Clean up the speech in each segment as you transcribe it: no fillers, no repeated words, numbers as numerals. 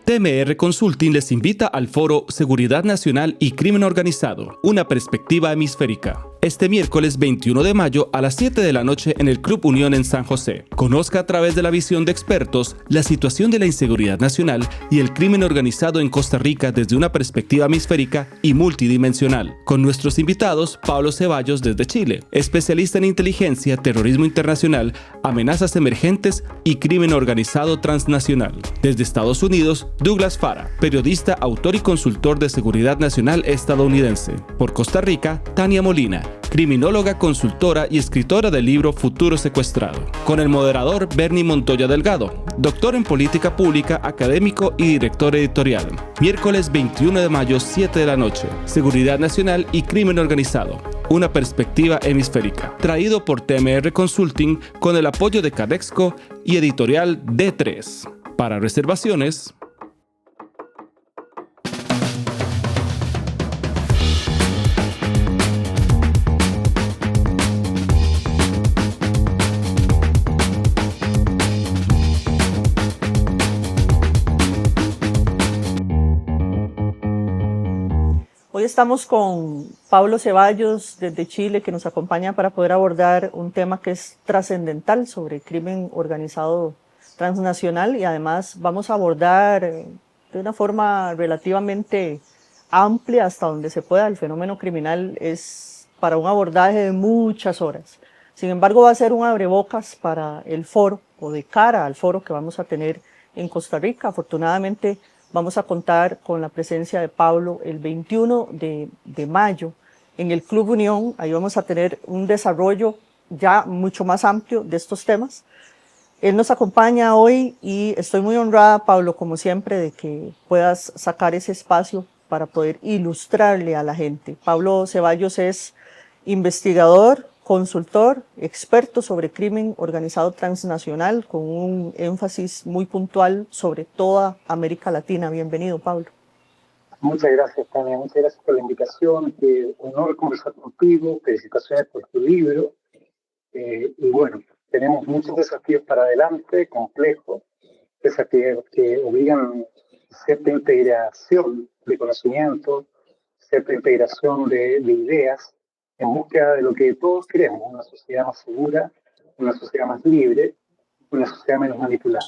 TMR Consulting les invita al foro Seguridad Nacional y Crimen Organizado, una perspectiva hemisférica. Este miércoles 21 de mayo a las 7 de la noche en el Club Unión en San José. Conozca a través de la visión de expertos la situación de la inseguridad nacional y el crimen organizado en Costa Rica desde una perspectiva hemisférica y multidimensional. Con nuestros invitados, Pablo Ceballos desde Chile, especialista en inteligencia, terrorismo internacional, amenazas emergentes y crimen organizado transnacional. Desde Estados Unidos, Douglas Fara, periodista, autor y consultor de seguridad nacional estadounidense. Por Costa Rica, Tania Molina, criminóloga, consultora y escritora del libro Futuro Secuestrado. Con el moderador Bernie Montoya Delgado, doctor en política pública, académico y director editorial. Miércoles 21 de mayo, 7 de la noche. Seguridad Nacional y Crimen Organizado. Una perspectiva hemisférica. Traído por TMR Consulting con el apoyo de Cadexco y editorial D3. Para reservaciones... Hoy estamos con Pablo Ceballos desde Chile, que nos acompaña para poder abordar un tema que es trascendental sobre crimen organizado transnacional, y además vamos a abordar de una forma relativamente amplia hasta donde se pueda. El fenómeno criminal es para un abordaje de muchas horas. Sin embargo, va a ser un abrebocas para el foro o de cara al foro que vamos a tener en Costa Rica. Afortunadamente, vamos a contar con la presencia de Pablo el 21 de mayo en el Club Unión. Ahí vamos a tener un desarrollo ya mucho más amplio de estos temas. Él nos acompaña hoy y estoy muy honrada, Pablo, como siempre, de que puedas sacar ese espacio para poder ilustrarle a la gente. Pablo Ceballos es investigador, consultor, experto sobre crimen organizado transnacional, con un énfasis muy puntual sobre toda América Latina. Bienvenido, Pablo. Muchas gracias, Tania. Muchas gracias por la invitación. Qué honor conversar contigo. Felicitaciones por tu libro. Y bueno, tenemos muchos desafíos para adelante, complejos, desafíos que obligan cierta integración de conocimiento, cierta integración de ideas, en búsqueda de lo que todos queremos: una sociedad más segura, una sociedad más libre, una sociedad menos manipulada.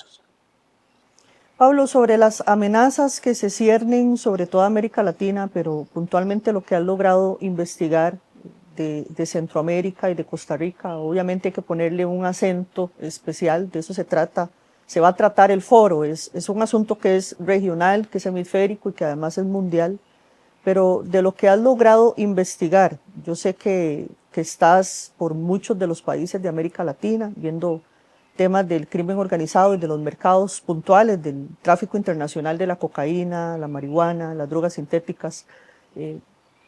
Pablo, sobre las amenazas que se ciernen sobre toda América Latina, pero puntualmente lo que has logrado investigar de Centroamérica y de Costa Rica, obviamente hay que ponerle un acento especial, de eso se trata, se va a tratar el foro, es un asunto que es regional, que es hemisférico y que además es mundial. Pero de lo que has logrado investigar, yo sé que estás por muchos de los países de América Latina, viendo temas del crimen organizado y de los mercados puntuales, del tráfico internacional de la cocaína, la marihuana, las drogas sintéticas,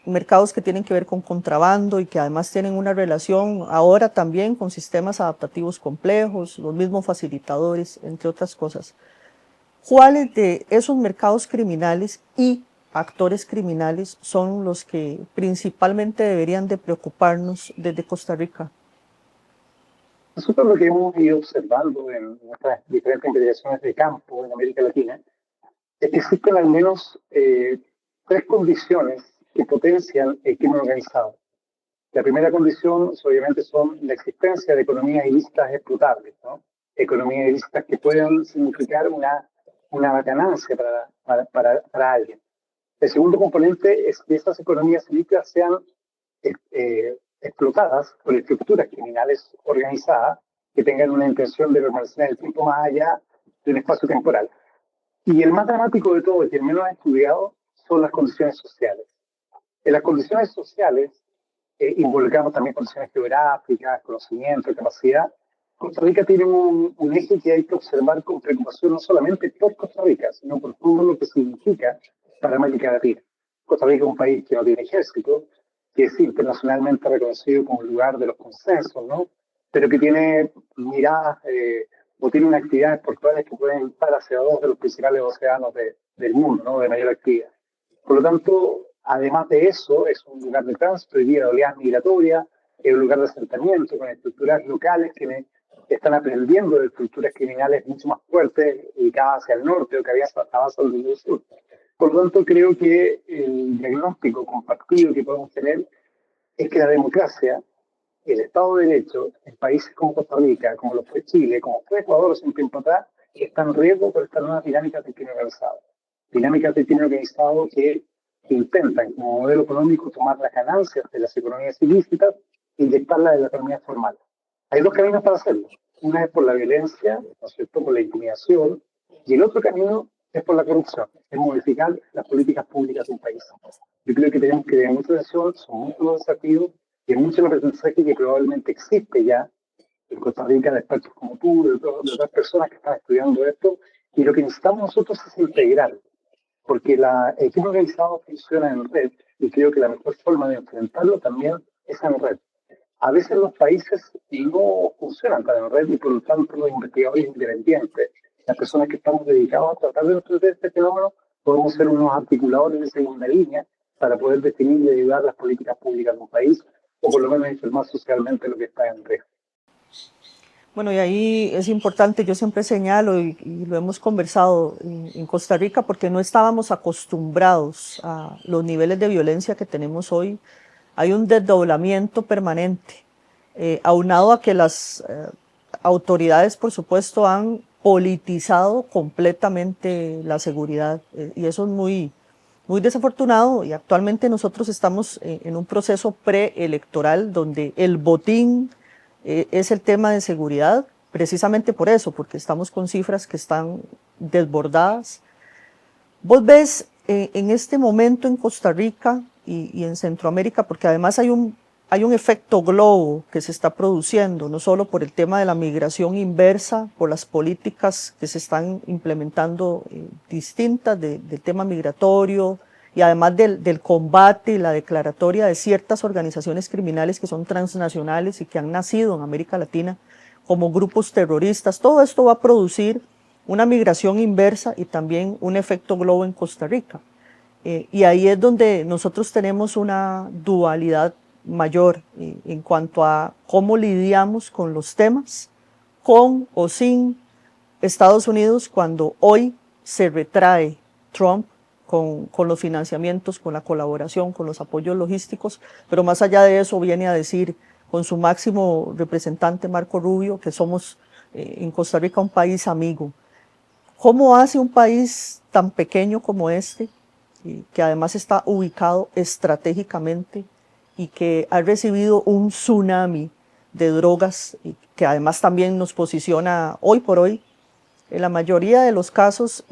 mercados que tienen que ver con contrabando y que además tienen una relación ahora también con sistemas adaptativos complejos, los mismos facilitadores, entre otras cosas. ¿Cuáles de esos mercados criminales y actores criminales son los que principalmente deberían de preocuparnos desde Costa Rica? Nosotros lo que hemos ido observando en nuestras diferentes investigaciones de campo en América Latina es que existen al menos tres condiciones que potencian el crimen organizado. La primera condición, obviamente, son la existencia de economías ilícitas explotables, ¿no? Economías ilícitas que puedan significar una ganancia para alguien. El segundo componente es que esas economías ilícitas sean explotadas por estructuras criminales organizadas que tengan una intención de permanecer en el tiempo más allá de un espacio temporal. Y el más dramático de todo, y el menos estudiado, son las condiciones sociales. En las condiciones sociales involucramos también condiciones geográficas, conocimiento, capacidad. Costa Rica tiene un eje que hay que observar con preocupación, no solamente por Costa Rica, sino por todo lo que significa para América Latina. Costa Rica es un país que no tiene ejército, que es internacionalmente reconocido como el lugar de los consensos, ¿no? Pero que tiene miradas o tiene unas actividades portuarias que pueden estar hacia dos de los principales océanos del mundo, ¿no? De mayor actividad. Por lo tanto, además de eso, es un lugar de tránsito y de oleadas migratorias, es un lugar de asentamiento con estructuras locales que están aprendiendo de estructuras criminales mucho más fuertes, ubicadas hacia el norte o que había avanzado desde el sur. Por lo tanto, creo que el diagnóstico compartido que podemos tener es que la democracia, el Estado de Derecho, en países como Costa Rica, como lo fue Chile, como fue Ecuador hace un tiempo atrás, están en riesgo por estas nuevas dinámicas de crimen organizado. Dinámicas de crimen organizado que intentan, como modelo económico, tomar las ganancias de las economías ilícitas e inyectarlas en la economía formal. Hay dos caminos para hacerlo. Una es por la violencia, ¿no es cierto?, por la intimidación, y el otro camino es por la corrupción, es modificar las políticas públicas de un país. Yo creo que tenemos que tener mucha atención, son muchos los desafíos, y hay mucho el aprendizaje que probablemente existe ya en Costa Rica, de expertos como tú, de otras personas que están estudiando esto, y lo que necesitamos nosotros es integrar, porque el crimen organizado funciona en red, y creo que la mejor forma de enfrentarlo también es en red. A veces los países no funcionan tan en red y por lo tanto los investigadores independientes, las personas que estamos dedicados a tratar de entender este fenómeno, podemos ser unos articuladores de segunda línea para poder definir y ayudar las políticas públicas de un país o por lo menos informar socialmente lo que está en red. Bueno, y ahí es importante, yo siempre señalo y lo hemos conversado en Costa Rica porque no estábamos acostumbrados a los niveles de violencia que tenemos hoy. Hay un desdoblamiento permanente, aunado a que las autoridades, por supuesto, han politizado completamente la seguridad, y eso es muy desafortunado, y actualmente nosotros estamos en un proceso preelectoral donde el botín es el tema de seguridad, precisamente por eso, porque estamos con cifras que están desbordadas. Vos ves en este momento en Costa Rica y en Centroamérica, porque además hay un efecto globo que se está produciendo, no solo por el tema de la migración inversa, por las políticas que se están implementando distintas del tema migratorio, y además del combate y la declaratoria de ciertas organizaciones criminales que son transnacionales y que han nacido en América Latina como grupos terroristas. Todo esto va a producir una migración inversa y también un efecto globo en Costa Rica. Y ahí es donde nosotros tenemos una dualidad mayor en cuanto a cómo lidiamos con los temas, con o sin Estados Unidos, cuando hoy se retrae Trump con los financiamientos, con la colaboración, con los apoyos logísticos, pero más allá de eso viene a decir con su máximo representante Marco Rubio que somos en Costa Rica un país amigo. ¿Cómo hace un país tan pequeño como este, que además está ubicado estratégicamente y que ha recibido un tsunami de drogas y que además también nos posiciona hoy por hoy, en la mayoría de los casos,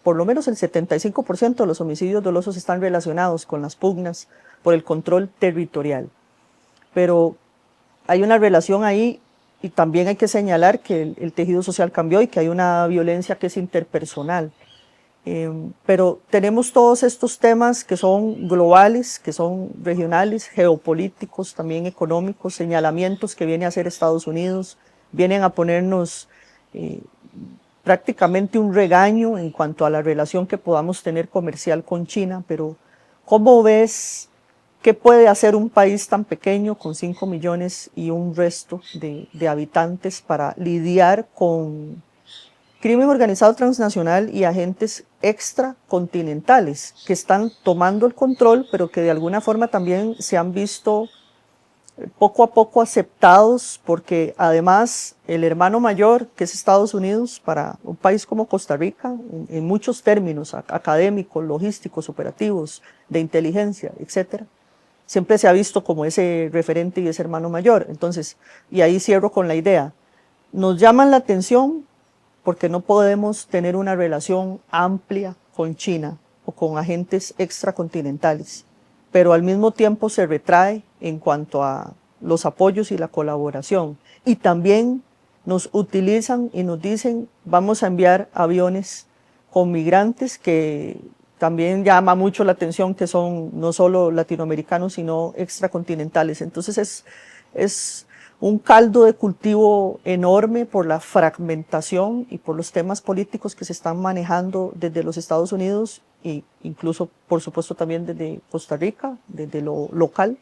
por lo menos el 75% de los homicidios dolosos están relacionados con las pugnas por el control territorial? Pero hay una relación ahí y también hay que señalar que el tejido social cambió y que hay una violencia que es interpersonal. Pero tenemos todos estos temas que son globales, que son regionales, geopolíticos, también económicos, señalamientos que viene a hacer Estados Unidos, vienen a ponernos prácticamente un regaño en cuanto a la relación que podamos tener comercial con China. Pero ¿cómo ves qué puede hacer un país tan pequeño con 5 millones y un resto de habitantes para lidiar con crimen organizado transnacional y agentes extracontinentales que están tomando el control, pero que de alguna forma también se han visto poco a poco aceptados, porque además el hermano mayor, que es Estados Unidos, para un país como Costa Rica, en muchos términos académicos, logísticos, operativos, de inteligencia, etcétera, siempre se ha visto como ese referente y ese hermano mayor. Entonces, y ahí cierro con la idea, nos llaman la atención porque no podemos tener una relación amplia con China o con agentes extracontinentales, pero al mismo tiempo se retrae en cuanto a los apoyos y la colaboración. Y también nos utilizan y nos dicen, vamos a enviar aviones con migrantes, que también llama mucho la atención, que son no solo latinoamericanos, sino extracontinentales. Entonces es un caldo de cultivo enorme por la fragmentación y por los temas políticos que se están manejando desde los Estados Unidos e incluso, por supuesto, también desde Costa Rica, desde lo local,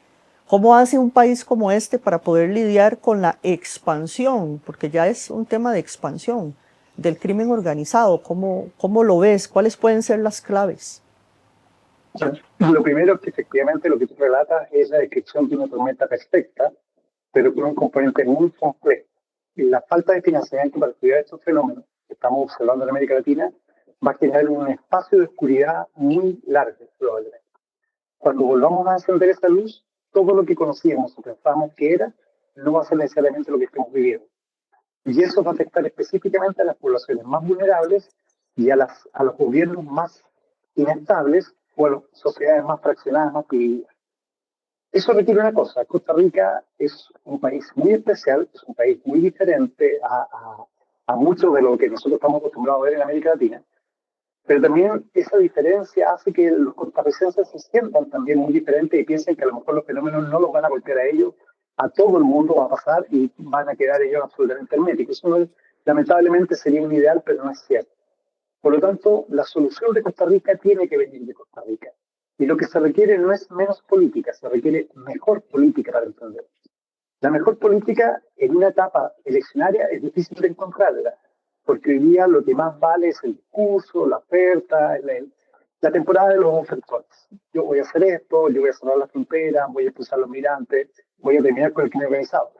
¿Cómo hace un país como este para poder lidiar con la expansión? Porque ya es un tema de expansión del crimen organizado. ¿Cómo lo ves? ¿Cuáles pueden ser las claves? Lo primero es que efectivamente lo que tú relatas es la descripción de una tormenta perfecta, pero con un componente muy complejo. Y la falta de financiamiento para estudiar estos fenómenos que estamos observando en América Latina va a generar un espacio de oscuridad muy largo, probablemente. Cuando volvamos a encender esa luz, todo lo que conocíamos o pensábamos que era, no va a ser necesariamente lo que estamos viviendo. Y eso va a afectar específicamente a las poblaciones más vulnerables y a los gobiernos más inestables o a las sociedades más fraccionadas, más divididas. Eso requiere una cosa. Costa Rica es un país muy especial, es un país muy diferente a mucho de lo que nosotros estamos acostumbrados a ver en América Latina, pero también esa diferencia hace que los costarricenses se sientan también muy diferentes y piensen que a lo mejor los fenómenos no los van a golpear a ellos, a todo el mundo va a pasar y van a quedar ellos absolutamente herméticos. Eso no es, lamentablemente sería un ideal, pero no es cierto. Por lo tanto, la solución de Costa Rica tiene que venir de Costa Rica. Y lo que se requiere no es menos política, se requiere mejor política para entender. La mejor política en una etapa eleccionaria es difícil de encontrarla, porque hoy día lo que más vale es el discurso, la oferta, la temporada de los ofertores. Yo voy a hacer esto, yo voy a cerrar la frontera, voy a expulsar a los migrantes, voy a terminar con el crimen organizado.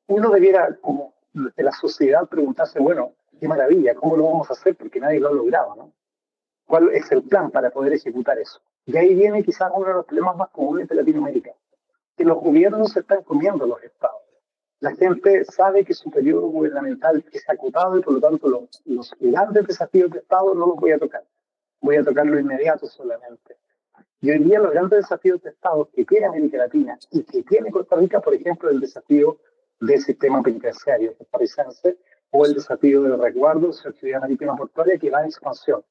Uno debiera, como de la sociedad, preguntarse, bueno, qué maravilla, ¿cómo lo vamos a hacer? Porque nadie lo ha logrado, ¿no? ¿Cuál es el plan para poder ejecutar eso? Y ahí viene quizás uno de los problemas más comunes de Latinoamérica, que los gobiernos se están comiendo los estados. La gente sabe que su periodo gubernamental es acotado y por lo tanto los grandes desafíos de Estado no los voy a tocar. Voy a tocar lo inmediato solamente. Y hoy día los grandes desafíos de Estado que tiene América Latina y que tiene Costa Rica, por ejemplo, el desafío del sistema penitenciario costarricense o el desafío del resguardo de su actividad marítima portuaria que va en expansión,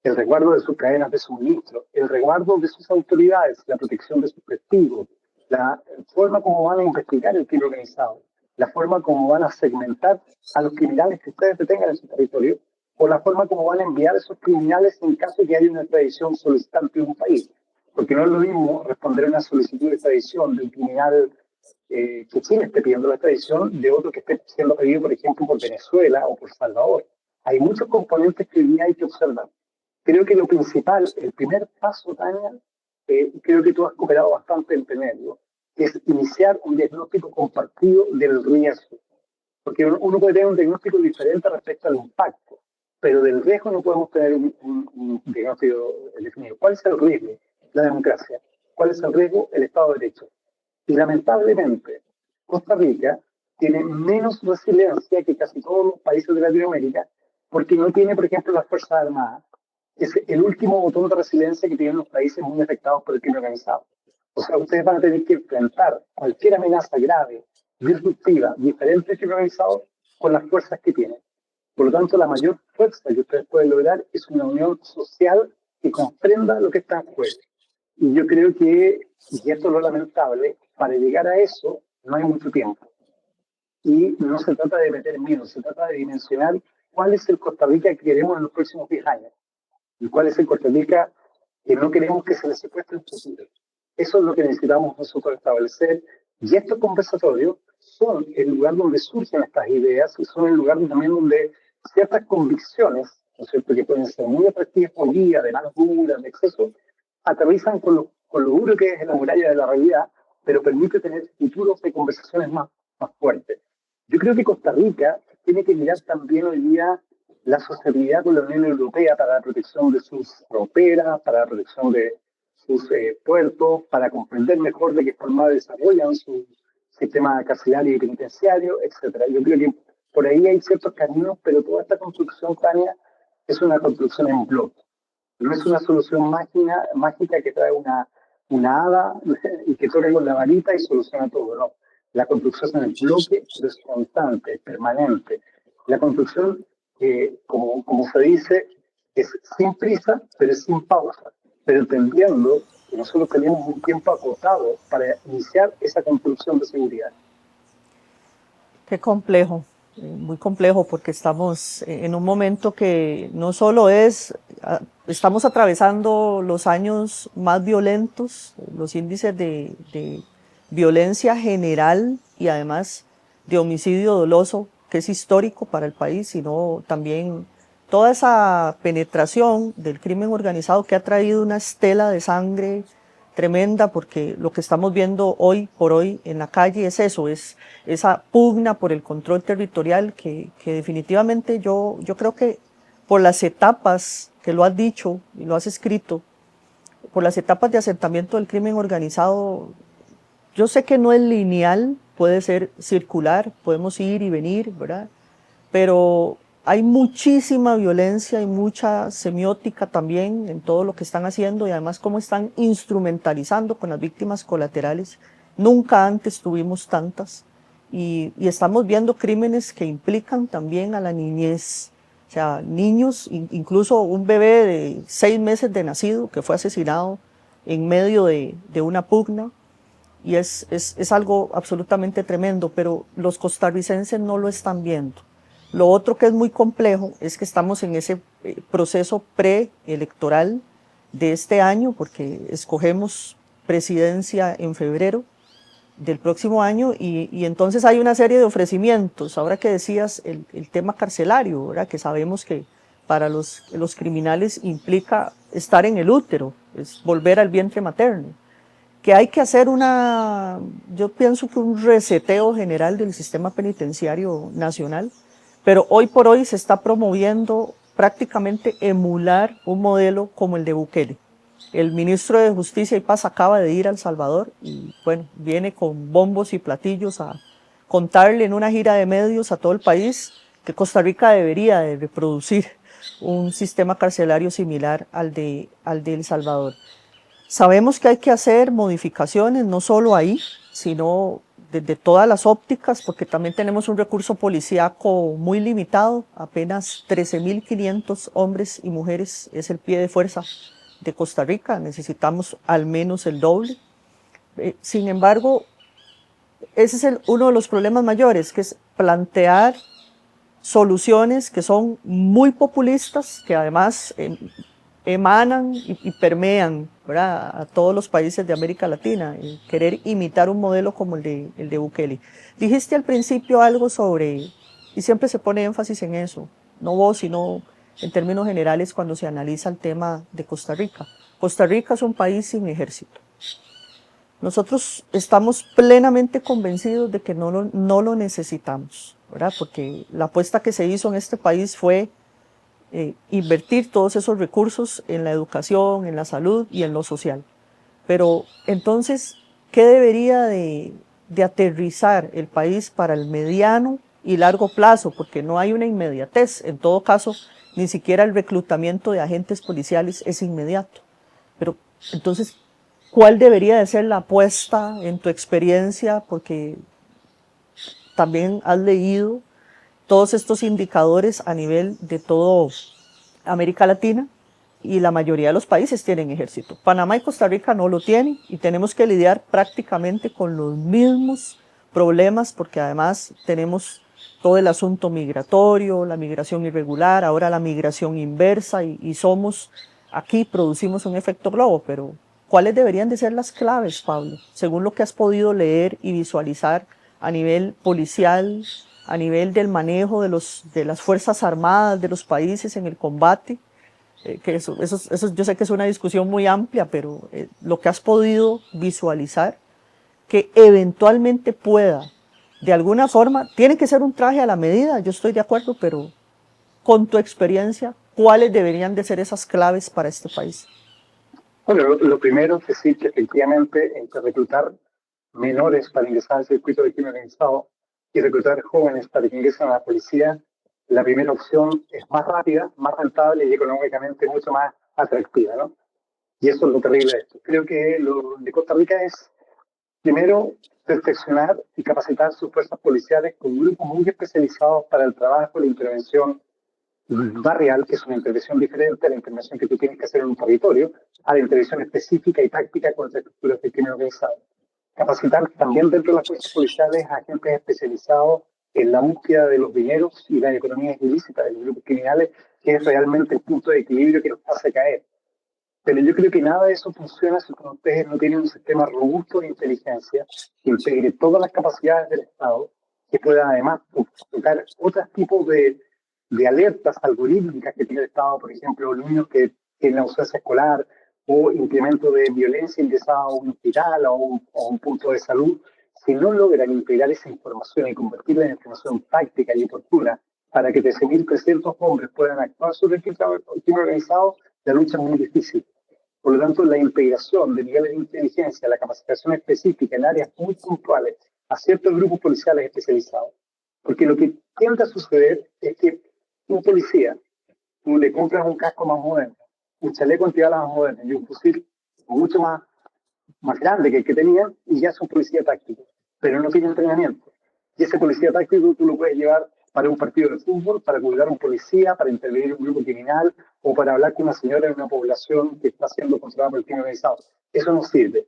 el resguardo de sus cadenas de suministro, el resguardo de sus autoridades, la protección de sus testigos, la forma como van a investigar el crimen organizado, la forma como van a segmentar a los criminales que ustedes detengan en su territorio, o la forma como van a enviar a esos criminales en caso de que haya una extradición solicitante de un país. Porque no es lo mismo responder a una solicitud de extradición de un criminal que Chile esté pidiendo la extradición de otro que esté siendo pedido, por ejemplo, por Venezuela o por Salvador. Hay muchos componentes que hoy día hay que observar. Creo que lo principal, el primer paso, Tania, creo que tú has cooperado bastante en tenerlo, es iniciar un diagnóstico compartido del riesgo. Porque uno puede tener un diagnóstico diferente respecto al impacto, pero del riesgo no podemos tener un diagnóstico definido. ¿Cuál es el riesgo? La democracia. ¿Cuál es el riesgo? El Estado de Derecho. Y lamentablemente, Costa Rica tiene menos resiliencia que casi todos los países de Latinoamérica, porque no tiene, por ejemplo, las Fuerzas Armadas. Es el último botón de resiliencia que tienen los países muy afectados por el crimen organizado. O sea, ustedes van a tener que enfrentar cualquier amenaza grave, disruptiva, diferente del crimen organizado, con las fuerzas que tienen. Por lo tanto, la mayor fuerza que ustedes pueden lograr es una unión social que comprenda lo que está en juego. Y yo creo que, y esto es lo lamentable, para llegar a eso no hay mucho tiempo. Y no se trata de meter miedo, se trata de dimensionar cuál es el Costa Rica que queremos en los próximos 10 años. Y cuál es el Costa Rica que no queremos que se les secuestre en el futuro. Eso es lo que necesitamos nosotros establecer. Y estos conversatorios son el lugar donde surgen estas ideas y son el lugar también donde ciertas convicciones, ¿no es cierto?, que pueden ser muy atractivas hoy día, de manos duras, de exceso, aterrizan con lo duro que es la muralla de la realidad, pero permite tener futuros de conversaciones más fuertes. Yo creo que Costa Rica tiene que mirar también hoy día la asociatividad con la Unión Europea para la protección de sus fronteras, para la protección de sus puertos, para comprender mejor de qué forma desarrollan su sistema carcelario y penitenciario, etc. Yo creo que por ahí hay ciertos caminos, pero toda esta construcción, Tania, es una construcción en bloque. No es una solución mágica que trae una hada y que toca con la varita y soluciona todo, no. La construcción en el bloque es constante, es permanente. La construcción, como se dice, es sin prisa, pero es sin pausa. Pero entendiendo que nosotros tenemos un tiempo acotado para iniciar esa construcción de seguridad. Qué complejo, muy complejo, porque estamos en un momento que no solo estamos atravesando los años más violentos, los índices de violencia general y además de homicidio doloso, que es histórico para el país, sino también toda esa penetración del crimen organizado que ha traído una estela de sangre tremenda, porque lo que estamos viendo hoy por hoy en la calle es eso, es esa pugna por el control territorial que definitivamente yo creo que por las etapas que lo has dicho y lo has escrito, por las etapas de asentamiento del crimen organizado, yo sé que no es lineal, puede ser circular, podemos ir y venir, ¿verdad? Pero hay muchísima violencia y mucha semiótica también en todo lo que están haciendo y además cómo están instrumentalizando con las víctimas colaterales. Nunca antes tuvimos tantas y estamos viendo crímenes que implican también a la niñez. O sea, niños, incluso un bebé de 6 meses de nacido que fue asesinado en medio de una pugna. Y es algo absolutamente tremendo, pero los costarricenses no lo están viendo. Lo otro que es muy complejo es que estamos en ese proceso preelectoral de este año, porque escogemos presidencia en febrero del próximo año y entonces hay una serie de ofrecimientos. Ahora que decías el tema carcelario, ¿verdad? Que sabemos que para los criminales implica estar en el útero, es volver al vientre materno. Que hay que hacer yo pienso que un reseteo general del sistema penitenciario nacional, pero hoy por hoy se está promoviendo prácticamente emular un modelo como el de Bukele. El ministro de Justicia y Paz acaba de ir a El Salvador y bueno, viene con bombos y platillos a contarle en una gira de medios a todo el país que Costa Rica debería de reproducir un sistema carcelario similar al de El Salvador. Sabemos que hay que hacer modificaciones, no solo ahí, sino desde todas las ópticas, porque también tenemos un recurso policíaco muy limitado, apenas 13.500 hombres y mujeres es el pie de fuerza de Costa Rica, necesitamos al menos el doble. Sin embargo, ese es uno de los problemas mayores, que es plantear soluciones que son muy populistas, que además emanan y permean, ¿verdad?, a todos los países de América Latina, el querer imitar un modelo como el de Bukele. Dijiste al principio algo sobre, y siempre se pone énfasis en eso, no vos, sino en términos generales cuando se analiza el tema de Costa Rica. Costa Rica es un país sin ejército. Nosotros estamos plenamente convencidos de que no lo necesitamos, ¿verdad? Porque la apuesta que se hizo en este país fue invertir todos esos recursos en la educación, en la salud y en lo social. Pero entonces, ¿qué debería de aterrizar el país para el mediano y largo plazo? Porque no hay una inmediatez. En todo caso, ni siquiera el reclutamiento de agentes policiales es inmediato. Pero entonces, ¿cuál debería de ser la apuesta en tu experiencia? Porque también has leído todos estos indicadores a nivel de toda América Latina y la mayoría de los países tienen ejército. Panamá y Costa Rica no lo tienen y tenemos que lidiar prácticamente con los mismos problemas porque además tenemos todo el asunto migratorio, la migración irregular, ahora la migración inversa y somos, aquí producimos un efecto globo, pero ¿cuáles deberían de ser las claves, Pablo? Según lo que has podido leer y visualizar a nivel policial, a nivel del manejo de las Fuerzas Armadas de los países en el combate, que eso yo sé que es una discusión muy amplia, pero lo que has podido visualizar, que eventualmente pueda, de alguna forma, tiene que ser un traje a la medida, yo estoy de acuerdo, pero con tu experiencia, ¿cuáles deberían de ser esas claves para este país? Bueno, lo primero es decir que efectivamente entre reclutar menores para ingresar al circuito de crimen organizado y reclutar jóvenes para que ingresen a la policía, la primera opción es más rápida, más rentable y económicamente mucho más atractiva, ¿no? Y eso es lo terrible de esto. Creo que lo de Costa Rica es, primero, perfeccionar y capacitar sus fuerzas policiales con grupos muy especializados para el trabajo, la intervención barrial, que es una intervención diferente a la intervención que tú tienes que hacer en un territorio, a la intervención específica y táctica contra estructuras de crimen organizado. Capacitar también dentro de las fuerzas policiales a agentes especializados en la búsqueda de los dineros y la economía ilícita de los grupos criminales, que es realmente el punto de equilibrio que nos hace caer. Pero yo creo que nada de eso funciona si ustedes no tienen un sistema robusto de inteligencia que integre todas las capacidades del Estado, que pueda además tocar otros tipos de alertas algorítmicas que tiene el Estado, por ejemplo, niños que tienen ausencia escolar o incremento de violencia ingresada a un hospital o un punto de salud. Si no logran integrar esa información y convertirla en información práctica y oportuna para que 13.300 hombres puedan actuar sobre el crimen organizado, la lucha es muy difícil. Por lo tanto, la integración de niveles de inteligencia, la capacitación específica en áreas muy puntuales a ciertos grupos policiales especializados. Porque lo que tiende a suceder es que un policía, tú le compras un casco más moderno, un chaleco antibalas más moderno y un fusil mucho más grande que el que tenían y ya es un policía táctico, pero no tiene entrenamiento. Y ese policía táctico tú lo puedes llevar para un partido de fútbol, para cuidar a un policía, para intervenir en un grupo criminal o para hablar con una señora en una población que está siendo controlada por el crimen organizado. Eso no sirve.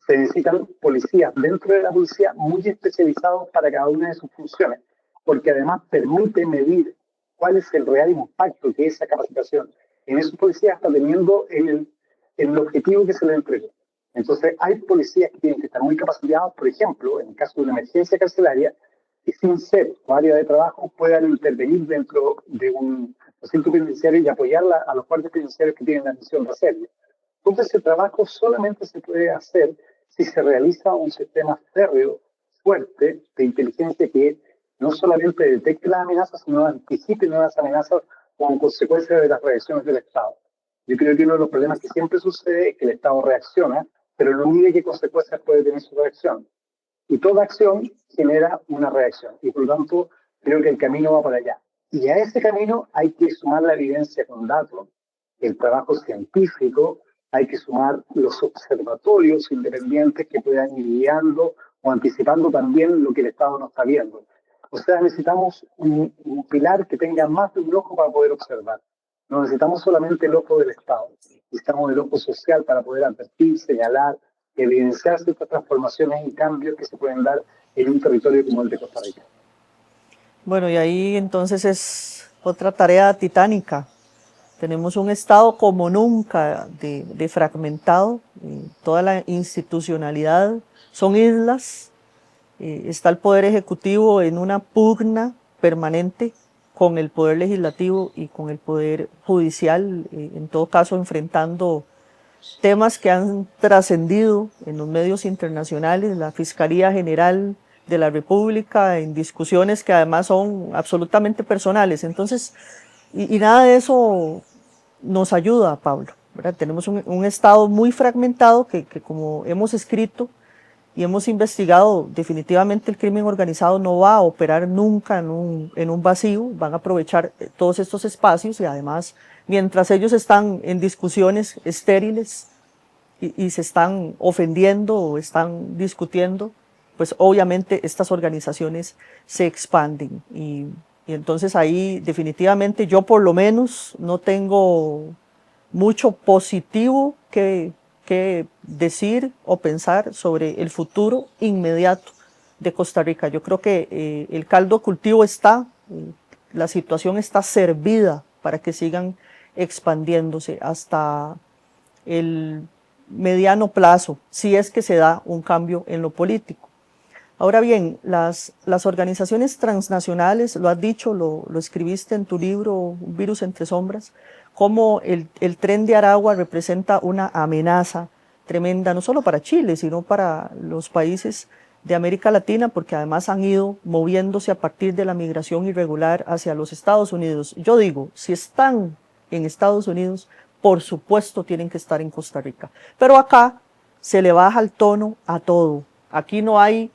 Se necesitan policías dentro de la policía muy especializados para cada una de sus funciones, porque además permite medir cuál es el real impacto que esa capacitación en esos policías está teniendo en el objetivo que se les entregó. Entonces, hay policías que tienen que estar muy capacitados, por ejemplo, en el caso de una emergencia carcelaria, que sin ser su área de trabajo puedan intervenir dentro de un recinto penitenciario y apoyar a los guardias penitenciarios que tienen la misión de hacerlo. Entonces, ese trabajo solamente se puede hacer si se realiza un sistema férreo, fuerte, de inteligencia que no solamente detecte las amenazas, sino anticipe nuevas amenazas como consecuencia de las reacciones del Estado. Yo creo que uno de los problemas que siempre sucede es que el Estado reacciona, pero no mide qué consecuencias puede tener su reacción. Y toda acción genera una reacción. Y por lo tanto, creo que el camino va para allá. Y a ese camino hay que sumar la evidencia con datos, el trabajo científico, hay que sumar los observatorios independientes que puedan ir guiando o anticipando también lo que el Estado no está viendo. O sea, necesitamos un pilar que tenga más de un ojo para poder observar. No necesitamos solamente el ojo del Estado, necesitamos el ojo social para poder advertir, señalar, evidenciar ciertas transformaciones y cambios que se pueden dar en un territorio como el de Costa Rica. Bueno, y ahí entonces es otra tarea titánica. Tenemos un Estado como nunca de fragmentado, toda la institucionalidad son islas, está el Poder Ejecutivo en una pugna permanente con el Poder Legislativo y con el Poder Judicial, en todo caso enfrentando temas que han trascendido en los medios internacionales, la Fiscalía General de la República, en discusiones que además son absolutamente personales. Entonces, y nada de eso nos ayuda, Pablo, ¿verdad? Tenemos un Estado muy fragmentado que como hemos escrito y hemos investigado, definitivamente el crimen organizado no va a operar nunca en un vacío, van a aprovechar todos estos espacios y además, mientras ellos están en discusiones estériles y se están ofendiendo o están discutiendo, pues obviamente estas organizaciones se expanden y entonces ahí definitivamente yo por lo menos no tengo mucho positivo que decir o pensar sobre el futuro inmediato de Costa Rica. Yo creo que el caldo cultivo está, la situación está servida para que sigan expandiéndose hasta el mediano plazo, si es que se da un cambio en lo político. Ahora bien, las organizaciones transnacionales, lo has dicho, lo escribiste en tu libro, Un virus entre sombras, cómo el Tren de Aragua representa una amenaza tremenda, no solo para Chile, sino para los países de América Latina, porque además han ido moviéndose a partir de la migración irregular hacia los Estados Unidos. Yo digo, si están en Estados Unidos, por supuesto tienen que estar en Costa Rica. Pero acá se le baja el tono a todo. Aquí no hay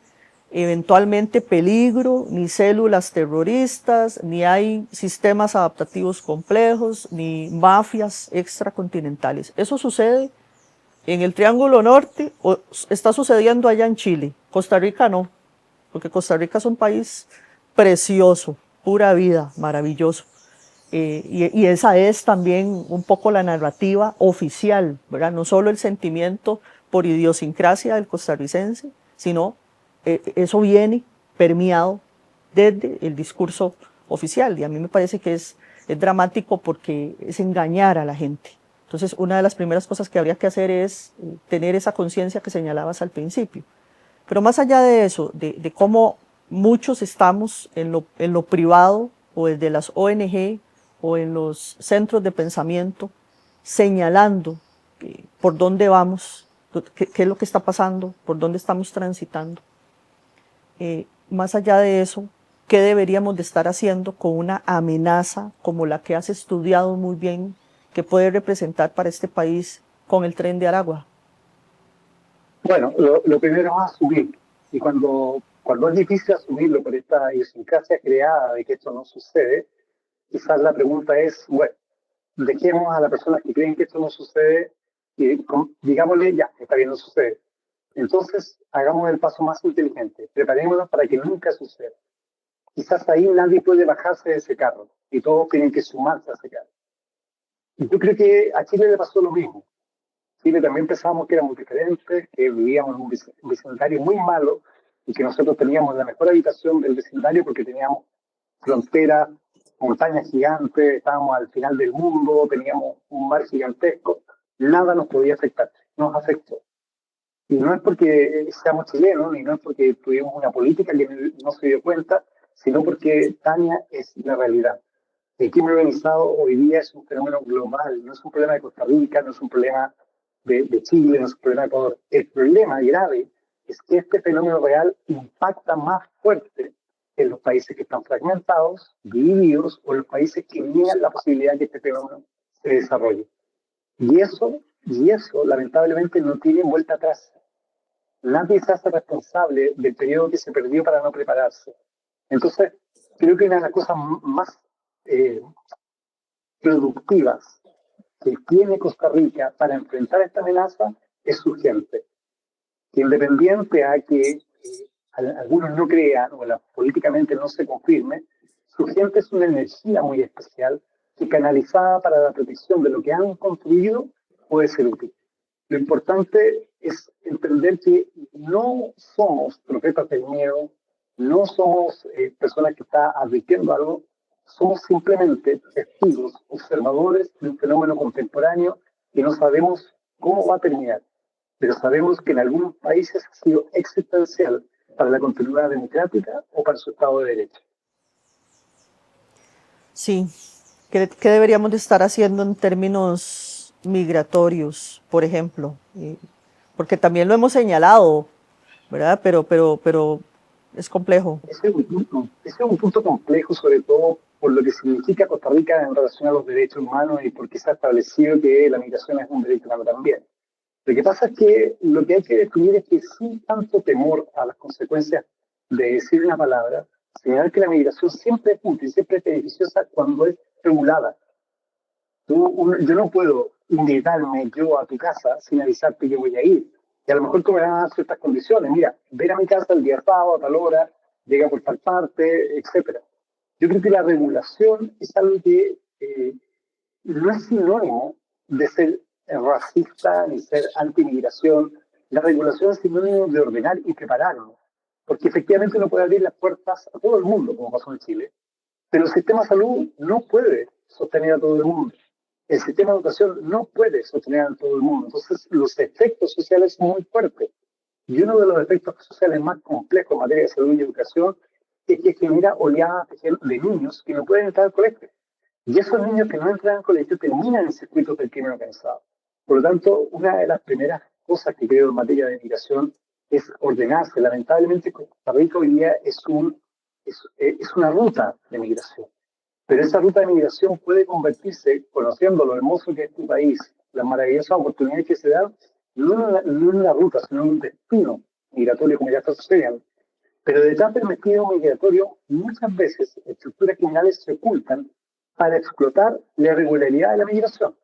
eventualmente peligro, ni células terroristas, ni hay sistemas adaptativos complejos, ni mafias extracontinentales. Eso sucede en el Triángulo Norte o está sucediendo allá en Chile. Costa Rica no, porque Costa Rica es un país precioso, pura vida, maravilloso. Y esa es también un poco la narrativa oficial, ¿verdad? No solo el sentimiento por idiosincrasia del costarricense, sino eso viene permeado desde el discurso oficial. Y a mí me parece que es dramático porque es engañar a la gente. Entonces, una de las primeras cosas que habría que hacer es tener esa conciencia que señalabas al principio. Pero más allá de eso, de cómo muchos estamos en lo privado o desde las ONG o en los centros de pensamiento señalando por dónde vamos, qué es lo que está pasando, por dónde estamos transitando. Más allá de eso, ¿qué deberíamos de estar haciendo con una amenaza como la que has estudiado muy bien, que puede representar para este país con el Tren de Aragua? Bueno, lo primero es asumir. Y cuando es difícil asumirlo por esta idiosincrasia creada de que esto no sucede, quizás la pregunta es, bueno, dejemos a las personas que creen que esto no sucede y digámosle, ya, está bien, no sucede. Entonces, hagamos el paso más inteligente. Preparémonos para que nunca suceda. Quizás ahí nadie puede bajarse de ese carro y todos tienen que sumarse a ese carro. Y yo creo que a Chile le pasó lo mismo. Chile también pensábamos que éramos diferentes, que vivíamos en un vecindario muy malo y que nosotros teníamos la mejor habitación del vecindario porque teníamos fronteras, montañas gigantes, estábamos al final del mundo, teníamos un mar gigantesco, nada nos podía afectar, nos afectó. Y no es porque seamos chilenos, ni no es porque tuvimos una política que no se dio cuenta, sino porque Tania es la realidad. El crimen organizado hoy día es un fenómeno global, no es un problema de Costa Rica, no es un problema de Chile, no es un problema de Ecuador. El problema grave es que este fenómeno real impacta más fuerte en los países que están fragmentados, divididos, o en los países que niegan la posibilidad de que este fenómeno se desarrolle. Y eso lamentablemente no tiene vuelta atrás. Nadie se hace responsable del periodo que se perdió para no prepararse. Entonces, creo que una de las cosas más eh, productivas que tiene Costa Rica para enfrentar esta amenaza es su gente. Que independiente a que algunos no crean o políticamente no se confirme, su gente es una energía muy especial que canalizada para la protección de lo que han construido puede ser útil. Lo importante es entender que no somos profetas del miedo, no somos personas que están advirtiendo algo, somos simplemente testigos, observadores de un fenómeno contemporáneo que no sabemos cómo va a terminar, pero sabemos que en algunos países ha sido existencial para la continuidad democrática o para su Estado de Derecho. Sí, ¿qué deberíamos de estar haciendo en términos migratorios, por ejemplo? Porque también lo hemos señalado, ¿verdad? Pero es complejo. Ese es un punto complejo, sobre todo por lo que significa Costa Rica en relación a los derechos humanos y porque se ha establecido que la migración es un derecho humano también. Lo que pasa es que lo que hay que definir es que sin tanto temor a las consecuencias de decir una palabra, señalar que la migración siempre es útil, siempre es beneficiosa cuando es regulada. Yo no puedo invitarme yo a tu casa sin avisarte que voy a ir. Y a lo mejor tú me vas a dar ciertas condiciones. Mira, ven a mi casa el día sábado a tal hora, llega por tal parte, etcétera. Yo creo que la regulación es algo que no es sinónimo de ser racista ni ser anti-migración. La regulación es sinónimo de ordenar y prepararnos. Porque efectivamente uno puede abrir las puertas a todo el mundo, como pasó en Chile, pero el sistema de salud no puede sostener a todo el mundo. El sistema de educación no puede sostener a todo el mundo. Entonces, los efectos sociales son muy fuertes. Y uno de los efectos sociales más complejos en materia de salud y educación es que genera oleadas de niños que no pueden entrar al colegio. Y esos niños que no entran al colegio terminan en circuitos del crimen organizado. Por lo tanto, una de las primeras cosas que creo en materia de migración es ordenarse. Lamentablemente, Costa Rica hoy día es una ruta de migración. Pero esa ruta de migración puede convertirse, conociendo lo hermoso que es tu país, las maravillosas oportunidades que se dan, no en una ruta, sino en un destino migratorio como ya está sucediendo. Pero detrás del destino migratorio, muchas veces estructuras criminales se ocultan para explotar la irregularidad de la migración.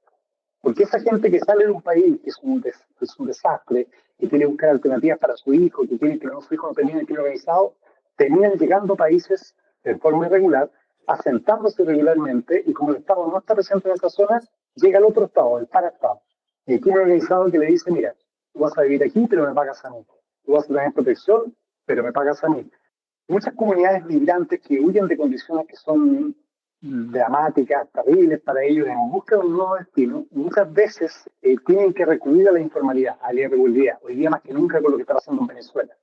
Porque esa gente que sale de un país que es un desastre, que tiene que buscar alternativas para su hijo, que quiere que su hijo no termine el crimen organizado, terminan llegando a países de forma irregular, asentándose regularmente, y como el Estado no está presente en esa zona, llega al otro Estado, el paraestado. El crimen organizado que le dice, mira, tú vas a vivir aquí, pero me pagas a mí. Tú vas a tener protección, pero me pagas a mí. Muchas comunidades migrantes que huyen de condiciones que son dramáticas, terribles para ellos, en busca de un nuevo destino, muchas veces tienen que recurrir a la informalidad, a la irregularidad, hoy día más que nunca con lo que está pasando en Venezuela.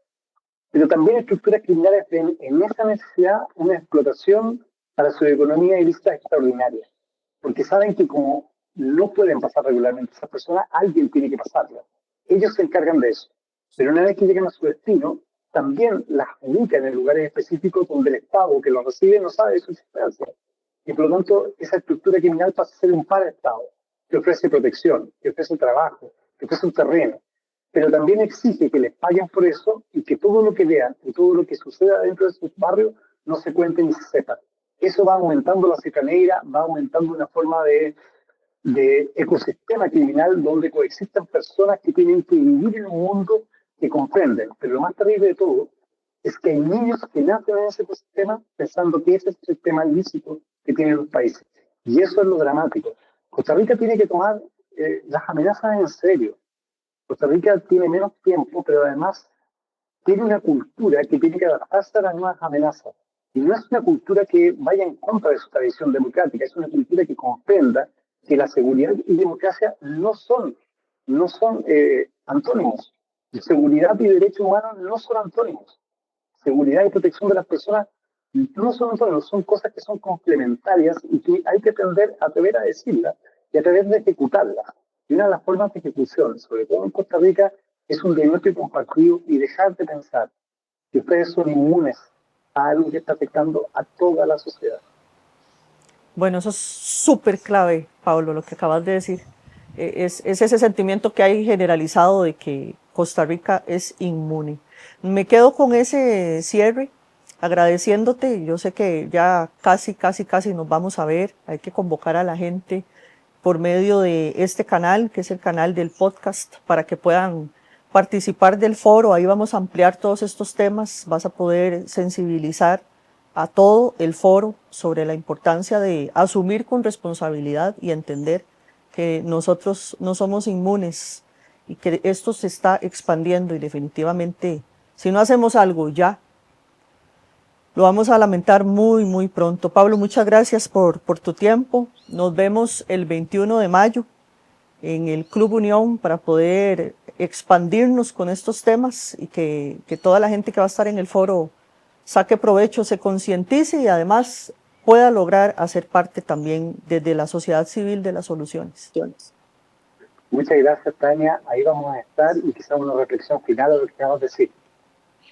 Pero también estructuras criminales ven en esa necesidad una explotación para su economía ilícita extraordinaria, porque saben que como no pueden pasar regularmente esas personas, alguien tiene que pasarlas. Ellos se encargan de eso, pero una vez que llegan a su destino, también las ubican en lugares específicos donde el Estado que los recibe no sabe de su existencia. Y por lo tanto, esa estructura criminal pasa a ser un paraestado, que ofrece protección, que ofrece trabajo, que ofrece un terreno, pero también exige que les paguen por eso y que todo lo que vean y todo lo que suceda dentro de sus barrios no se cuente ni se sepa. Eso va aumentando la cifra negra, va aumentando una forma de ecosistema criminal donde coexisten personas que tienen que vivir en un mundo que comprenden. Pero lo más terrible de todo es que hay niños que nacen en ese ecosistema pensando que ese es el sistema ilícito que tienen los países. Y eso es lo dramático. Costa Rica tiene que tomar las amenazas en serio. Costa Rica tiene menos tiempo, pero además tiene una cultura que tiene que adaptarse a las nuevas amenazas. Y no es una cultura que vaya en contra de su tradición democrática, es una cultura que comprenda que la seguridad y democracia no son antónimos. Y seguridad y derechos humanos no son antónimos. Seguridad y protección de las personas no son antónimos, son cosas que son complementarias y que hay que atrever a decirlas y atrever de ejecutarlas. Y una de las formas de ejecución, sobre todo en Costa Rica, es un diagnóstico compartido y dejar de pensar que ustedes son inmunes a algo que está afectando a toda la sociedad. Bueno, eso es súper clave, Pablo, lo que acabas de decir. Es ese sentimiento que hay generalizado de que Costa Rica es inmune. Me quedo con ese cierre, agradeciéndote. Yo sé que ya casi nos vamos a ver. Hay que convocar a la gente por medio de este canal, que es el canal del podcast, para que puedan participar del foro. Ahí vamos a ampliar todos estos temas. Vas a poder sensibilizar a todo el foro sobre la importancia de asumir con responsabilidad y entender que nosotros no somos inmunes y que esto se está expandiendo y definitivamente si no hacemos algo ya, lo vamos a lamentar muy pronto. Pablo, muchas gracias por tu tiempo. Nos vemos el 21 de mayo en el Club Unión para poder expandirnos con estos temas y que toda la gente que va a estar en el foro saque provecho, se concientice y además pueda lograr hacer parte también desde la sociedad civil de las soluciones. Muchas gracias, Tania. Ahí vamos a estar y quizás una reflexión final a lo que acabas de decir.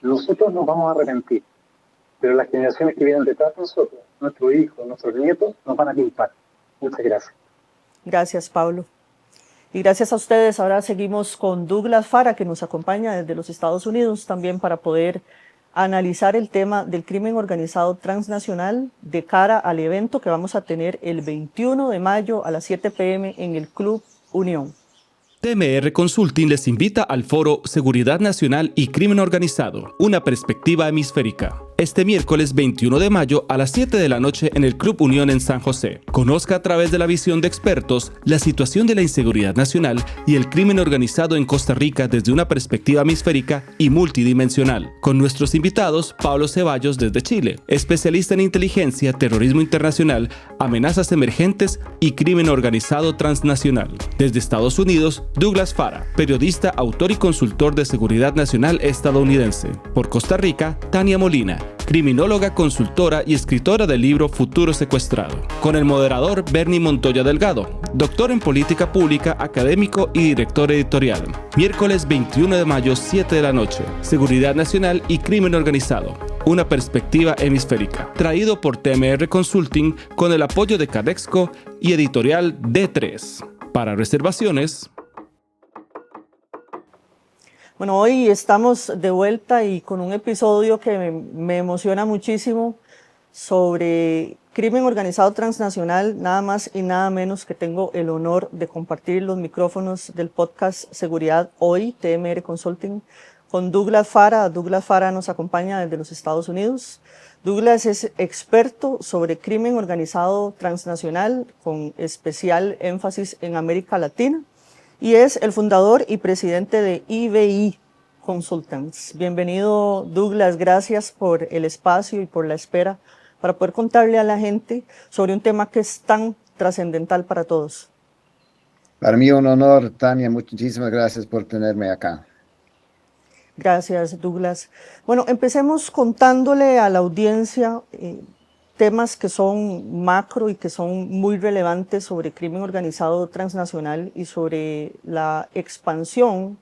Nosotros nos vamos a arrepentir, pero las generaciones que vienen detrás de nosotros, nuestros hijos, nuestros nietos, nos van a culpar. Muchas gracias. Gracias, Pablo. Y gracias a ustedes. Ahora seguimos con Douglas Fara, que nos acompaña desde los Estados Unidos también para poder analizar el tema del crimen organizado transnacional de cara al evento que vamos a tener el 21 de mayo a las 7 p.m. en el Club Unión. TMR Consulting les invita al foro Seguridad Nacional y Crimen Organizado, una perspectiva hemisférica. Este miércoles 21 de mayo a las 7 de la noche en el Club Unión en San José. Conozca a través de la visión de expertos la situación de la inseguridad nacional y el crimen organizado en Costa Rica desde una perspectiva hemisférica y multidimensional. Con nuestros invitados, Pablo Ceballos desde Chile, especialista en inteligencia, terrorismo internacional, amenazas emergentes y crimen organizado transnacional. Desde Estados Unidos, Douglas Fara, periodista, autor y consultor de seguridad nacional estadounidense. Por Costa Rica, Tania Molina, criminóloga, consultora y escritora del libro Futuro Secuestrado. Con el moderador Bernie Montoya Delgado, doctor en política pública, académico y director editorial. Miércoles 21 de mayo, 7 de la noche. Seguridad Nacional y Crimen Organizado. Una perspectiva hemisférica. Traído por TMR Consulting con el apoyo de Cadexco y editorial D3. Para reservaciones. Bueno, hoy estamos de vuelta y con un episodio que me emociona muchísimo sobre crimen organizado transnacional, nada más y nada menos que tengo el honor de compartir los micrófonos del podcast Seguridad Hoy, TMR Consulting, con Douglas Fara. Douglas Fara nos acompaña desde los Estados Unidos. Douglas es experto sobre crimen organizado transnacional con especial énfasis en América Latina. Y es el fundador y presidente de IBI Consultants. Bienvenido, Douglas. Gracias por el espacio y por la espera para poder contarle a la gente sobre un tema que es tan trascendental para todos. Para mí un honor, Tania, muchísimas gracias por tenerme acá. Gracias, Douglas. Bueno, empecemos contándole a la audiencia temas que son macro y que son muy relevantes sobre crimen organizado transnacional y sobre la expansión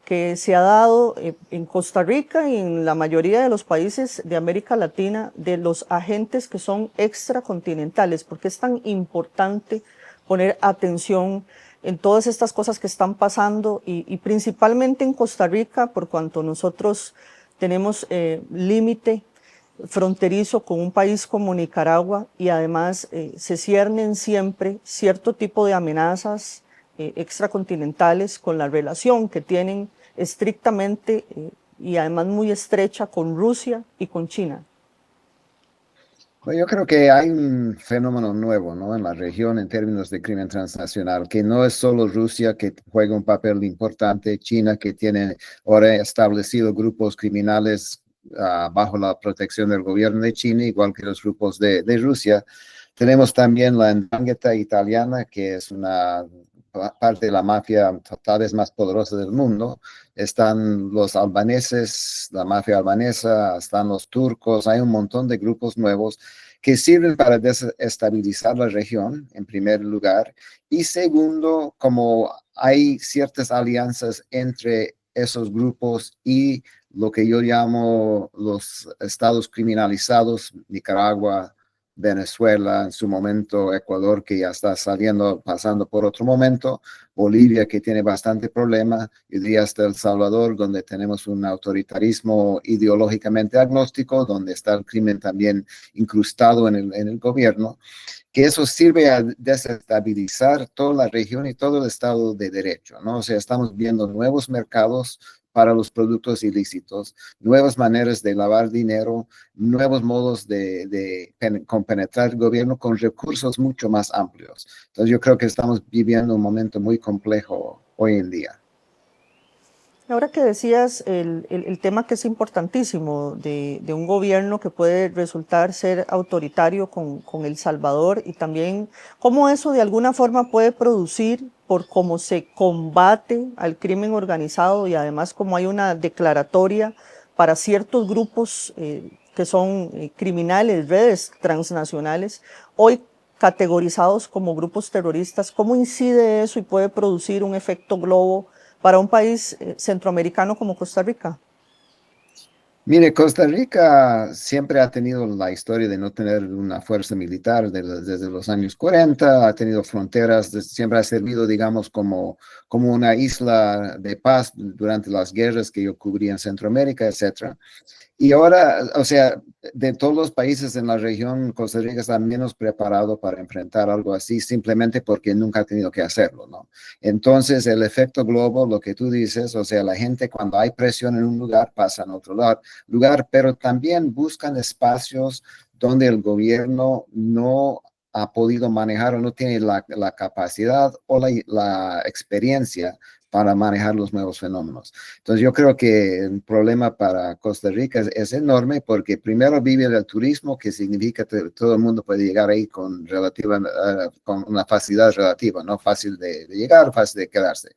que se ha dado en Costa Rica y en la mayoría de los países de América Latina de los agentes que son extracontinentales. ¿Por qué es tan importante poner atención en todas estas cosas que están pasando y principalmente en Costa Rica, por cuanto nosotros tenemos límite fronterizo con un país como Nicaragua y además se ciernen siempre cierto tipo de amenazas extracontinentales con la relación que tienen estrictamente y además muy estrecha con Rusia y con China? Bueno, yo creo que hay un fenómeno nuevo, ¿no?, en la región en términos de crimen transnacional, que no es solo Rusia que juega un papel importante, China que tiene ahora establecido grupos criminales bajo la protección del gobierno de China, igual que los grupos de Rusia. Tenemos también la 'Ndrangheta italiana, que es una parte de la mafia tal vez más poderosa del mundo. Están los albaneses, la mafia albanesa, están los turcos, hay un montón de grupos nuevos que sirven para desestabilizar la región, en primer lugar, y segundo, como hay ciertas alianzas entre esos grupos y lo que yo llamo los estados criminalizados, Nicaragua, Venezuela, en su momento Ecuador, que ya está saliendo, pasando por otro momento, Bolivia, que tiene bastante problema, y diría hasta El Salvador, donde tenemos un autoritarismo ideológicamente agnóstico, donde está el crimen también incrustado en el gobierno, que eso sirve a desestabilizar toda la región y todo el Estado de Derecho, ¿no? O sea, estamos viendo nuevos mercados para los productos ilícitos, nuevas maneras de lavar dinero, nuevos modos de compenetrar el gobierno con recursos mucho más amplios. Entonces yo creo que estamos viviendo un momento muy complejo hoy en día. Ahora que decías el tema que es importantísimo de un gobierno que puede resultar ser autoritario con El Salvador y también cómo eso de alguna forma puede producir por cómo se combate al crimen organizado y además como hay una declaratoria para ciertos grupos que son criminales, redes transnacionales, hoy categorizados como grupos terroristas, ¿cómo incide eso y puede producir un efecto globo para un país centroamericano como Costa Rica? Mire, Costa Rica siempre ha tenido la historia de no tener una fuerza militar desde los años 40, ha tenido fronteras, siempre ha servido, digamos, como una isla de paz durante las guerras que yo cubría en Centroamérica, etcétera. Y ahora, o sea, de todos los países en la región, Costa Rica está menos preparado para enfrentar algo así, simplemente porque nunca ha tenido que hacerlo, ¿no? Entonces, el efecto globo, lo que tú dices, o sea, la gente cuando hay presión en un lugar pasa en otro lugar, pero también buscan espacios donde el gobierno no ha podido manejar o no tiene la capacidad o la experiencia para manejar los nuevos fenómenos. Entonces yo creo que el problema para Costa Rica es enorme porque primero vive el turismo, que significa que todo el mundo puede llegar ahí con una facilidad relativa, ¿no? Fácil de llegar, fácil de quedarse.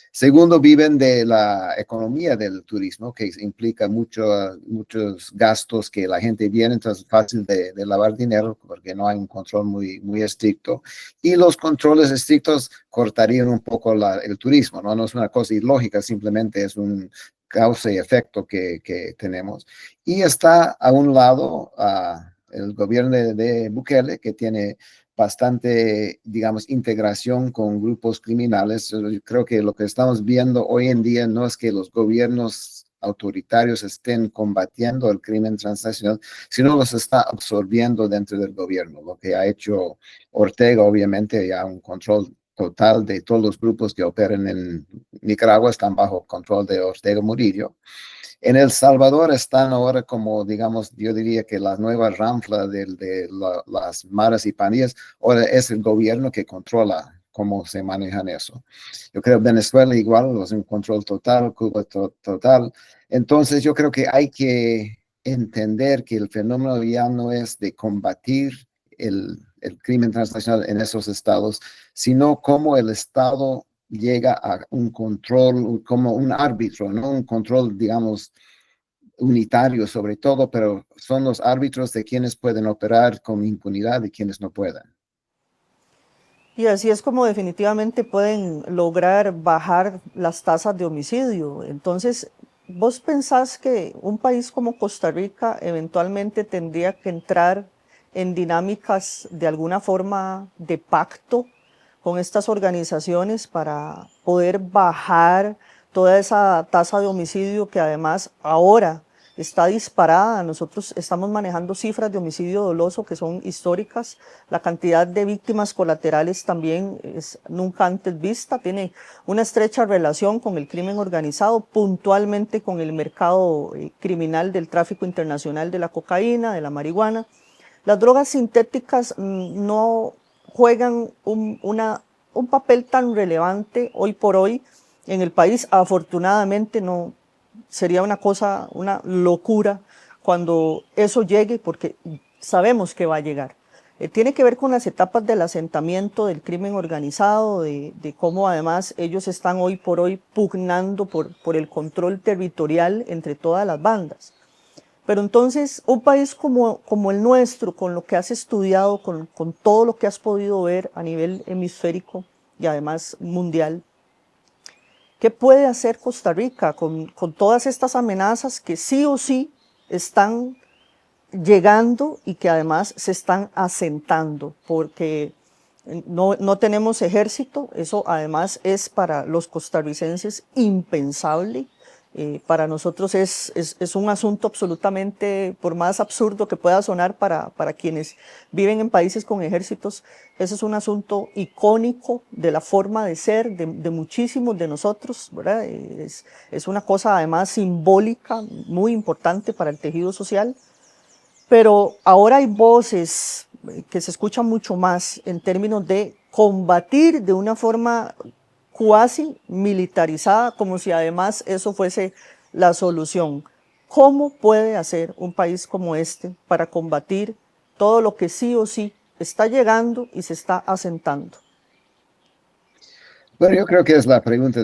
Segundo, viven de la economía del turismo, que implica muchos gastos que la gente viene, entonces es fácil de lavar dinero porque no hay un control muy estricto. Y los controles estrictos cortarían un poco el turismo, ¿no? No es una cosa ilógica, simplemente es un causa y efecto que tenemos. Y está a un lado el gobierno de Bukele, que tiene bastante, digamos, integración con grupos criminales. Yo creo que lo que estamos viendo hoy en día no es que los gobiernos autoritarios estén combatiendo el crimen transnacional, sino los está absorbiendo dentro del gobierno. Lo que ha hecho Ortega, obviamente, ya un control total de todos los grupos que operan en Nicaragua están bajo control de Ortega Murillo. En El Salvador están ahora como, digamos, yo diría que la nueva ranfla de las maras y pandillas, ahora es el gobierno que controla cómo se manejan eso. Yo creo que Venezuela igual, es un control total, Cuba total. Entonces yo creo que hay que entender que el fenómeno ya no es de combatir el crimen transnacional en esos estados, sino cómo el Estado llega a un control, como un árbitro, ¿no? Un control, digamos, unitario sobre todo, pero son los árbitros de quienes pueden operar con impunidad y quienes no puedan. Y así es como definitivamente pueden lograr bajar las tasas de homicidio. Entonces, ¿vos pensás que un país como Costa Rica eventualmente tendría que entrar en dinámicas de alguna forma de pacto con estas organizaciones para poder bajar toda esa tasa de homicidio que además ahora está disparada? Nosotros estamos manejando cifras de homicidio doloso que son históricas. La cantidad de víctimas colaterales también es nunca antes vista. Tiene una estrecha relación con el crimen organizado, puntualmente con el mercado criminal del tráfico internacional de la cocaína, de la marihuana. Las drogas sintéticas no juegan un papel tan relevante hoy por hoy en el país. Afortunadamente no. Sería una cosa, una locura cuando eso llegue, porque sabemos que va a llegar. Tiene que ver con las etapas del asentamiento del crimen organizado, de cómo además ellos están hoy por hoy pugnando por el control territorial entre todas las bandas. Pero entonces, un país como el nuestro, con lo que has estudiado, con todo lo que has podido ver a nivel hemisférico y además mundial, ¿qué puede hacer Costa Rica con todas estas amenazas que sí o sí están llegando y que además se están asentando? Porque no tenemos ejército, eso además es para los costarricenses impensable. Para nosotros es un asunto absolutamente, por más absurdo que pueda sonar para quienes viven en países con ejércitos, ese es un asunto icónico de la forma de ser de muchísimos de nosotros, ¿verdad? Es una cosa además simbólica, muy importante para el tejido social, pero ahora hay voces que se escuchan mucho más en términos de combatir de una forma cuasi militarizada, como si además eso fuese la solución. ¿Cómo puede hacer un país como este para combatir todo lo que sí o sí está llegando y se está asentando? Bueno, yo creo que es la pregunta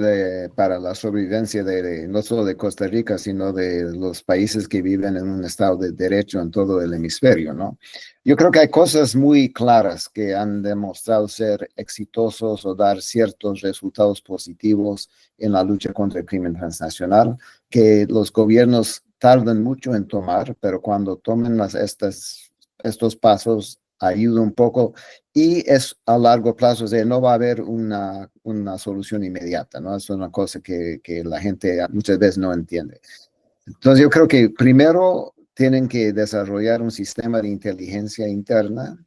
para la sobrevivencia no solo de Costa Rica, sino de los países que viven en un estado de derecho en todo el hemisferio, ¿no? Yo creo que hay cosas muy claras que han demostrado ser exitosos o dar ciertos resultados positivos en la lucha contra el crimen transnacional, que los gobiernos tardan mucho en tomar, pero cuando tomen estos pasos ayuda un poco y es a largo plazo, o sea, no va a haber una solución inmediata, ¿no? Es una cosa que la gente muchas veces no entiende. Entonces yo creo que primero tienen que desarrollar un sistema de inteligencia interna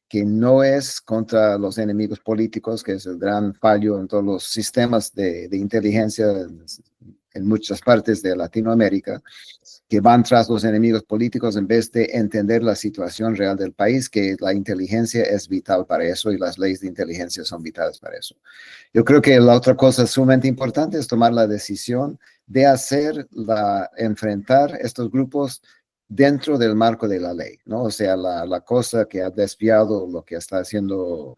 que no es contra los enemigos políticos, que es el gran fallo en todos los sistemas de inteligencia en muchas partes de Latinoamérica, que van tras los enemigos políticos en vez de entender la situación real del país, que la inteligencia es vital para eso y las leyes de inteligencia son vitales para eso. Yo creo que la otra cosa sumamente importante es tomar la decisión de enfrentar estos grupos dentro del marco de la ley, ¿no? O sea, la cosa que ha desviado lo que está haciendo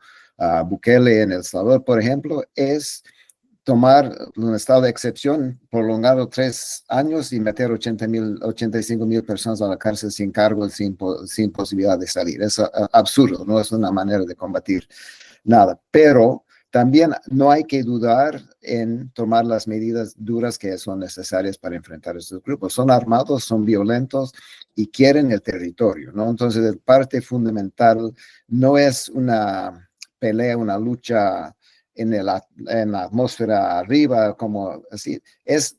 Bukele en El Salvador, por ejemplo, es tomar un estado de excepción prolongado 3 años y meter 85,000 personas a la cárcel sin cargo, sin posibilidad de salir. Es absurdo, no es una manera de combatir nada. Pero también no hay que dudar en tomar las medidas duras que son necesarias para enfrentar a estos grupos. Son armados, son violentos y quieren el territorio, ¿no? Entonces, la parte fundamental no es una pelea, una lucha en la atmósfera arriba, como así, es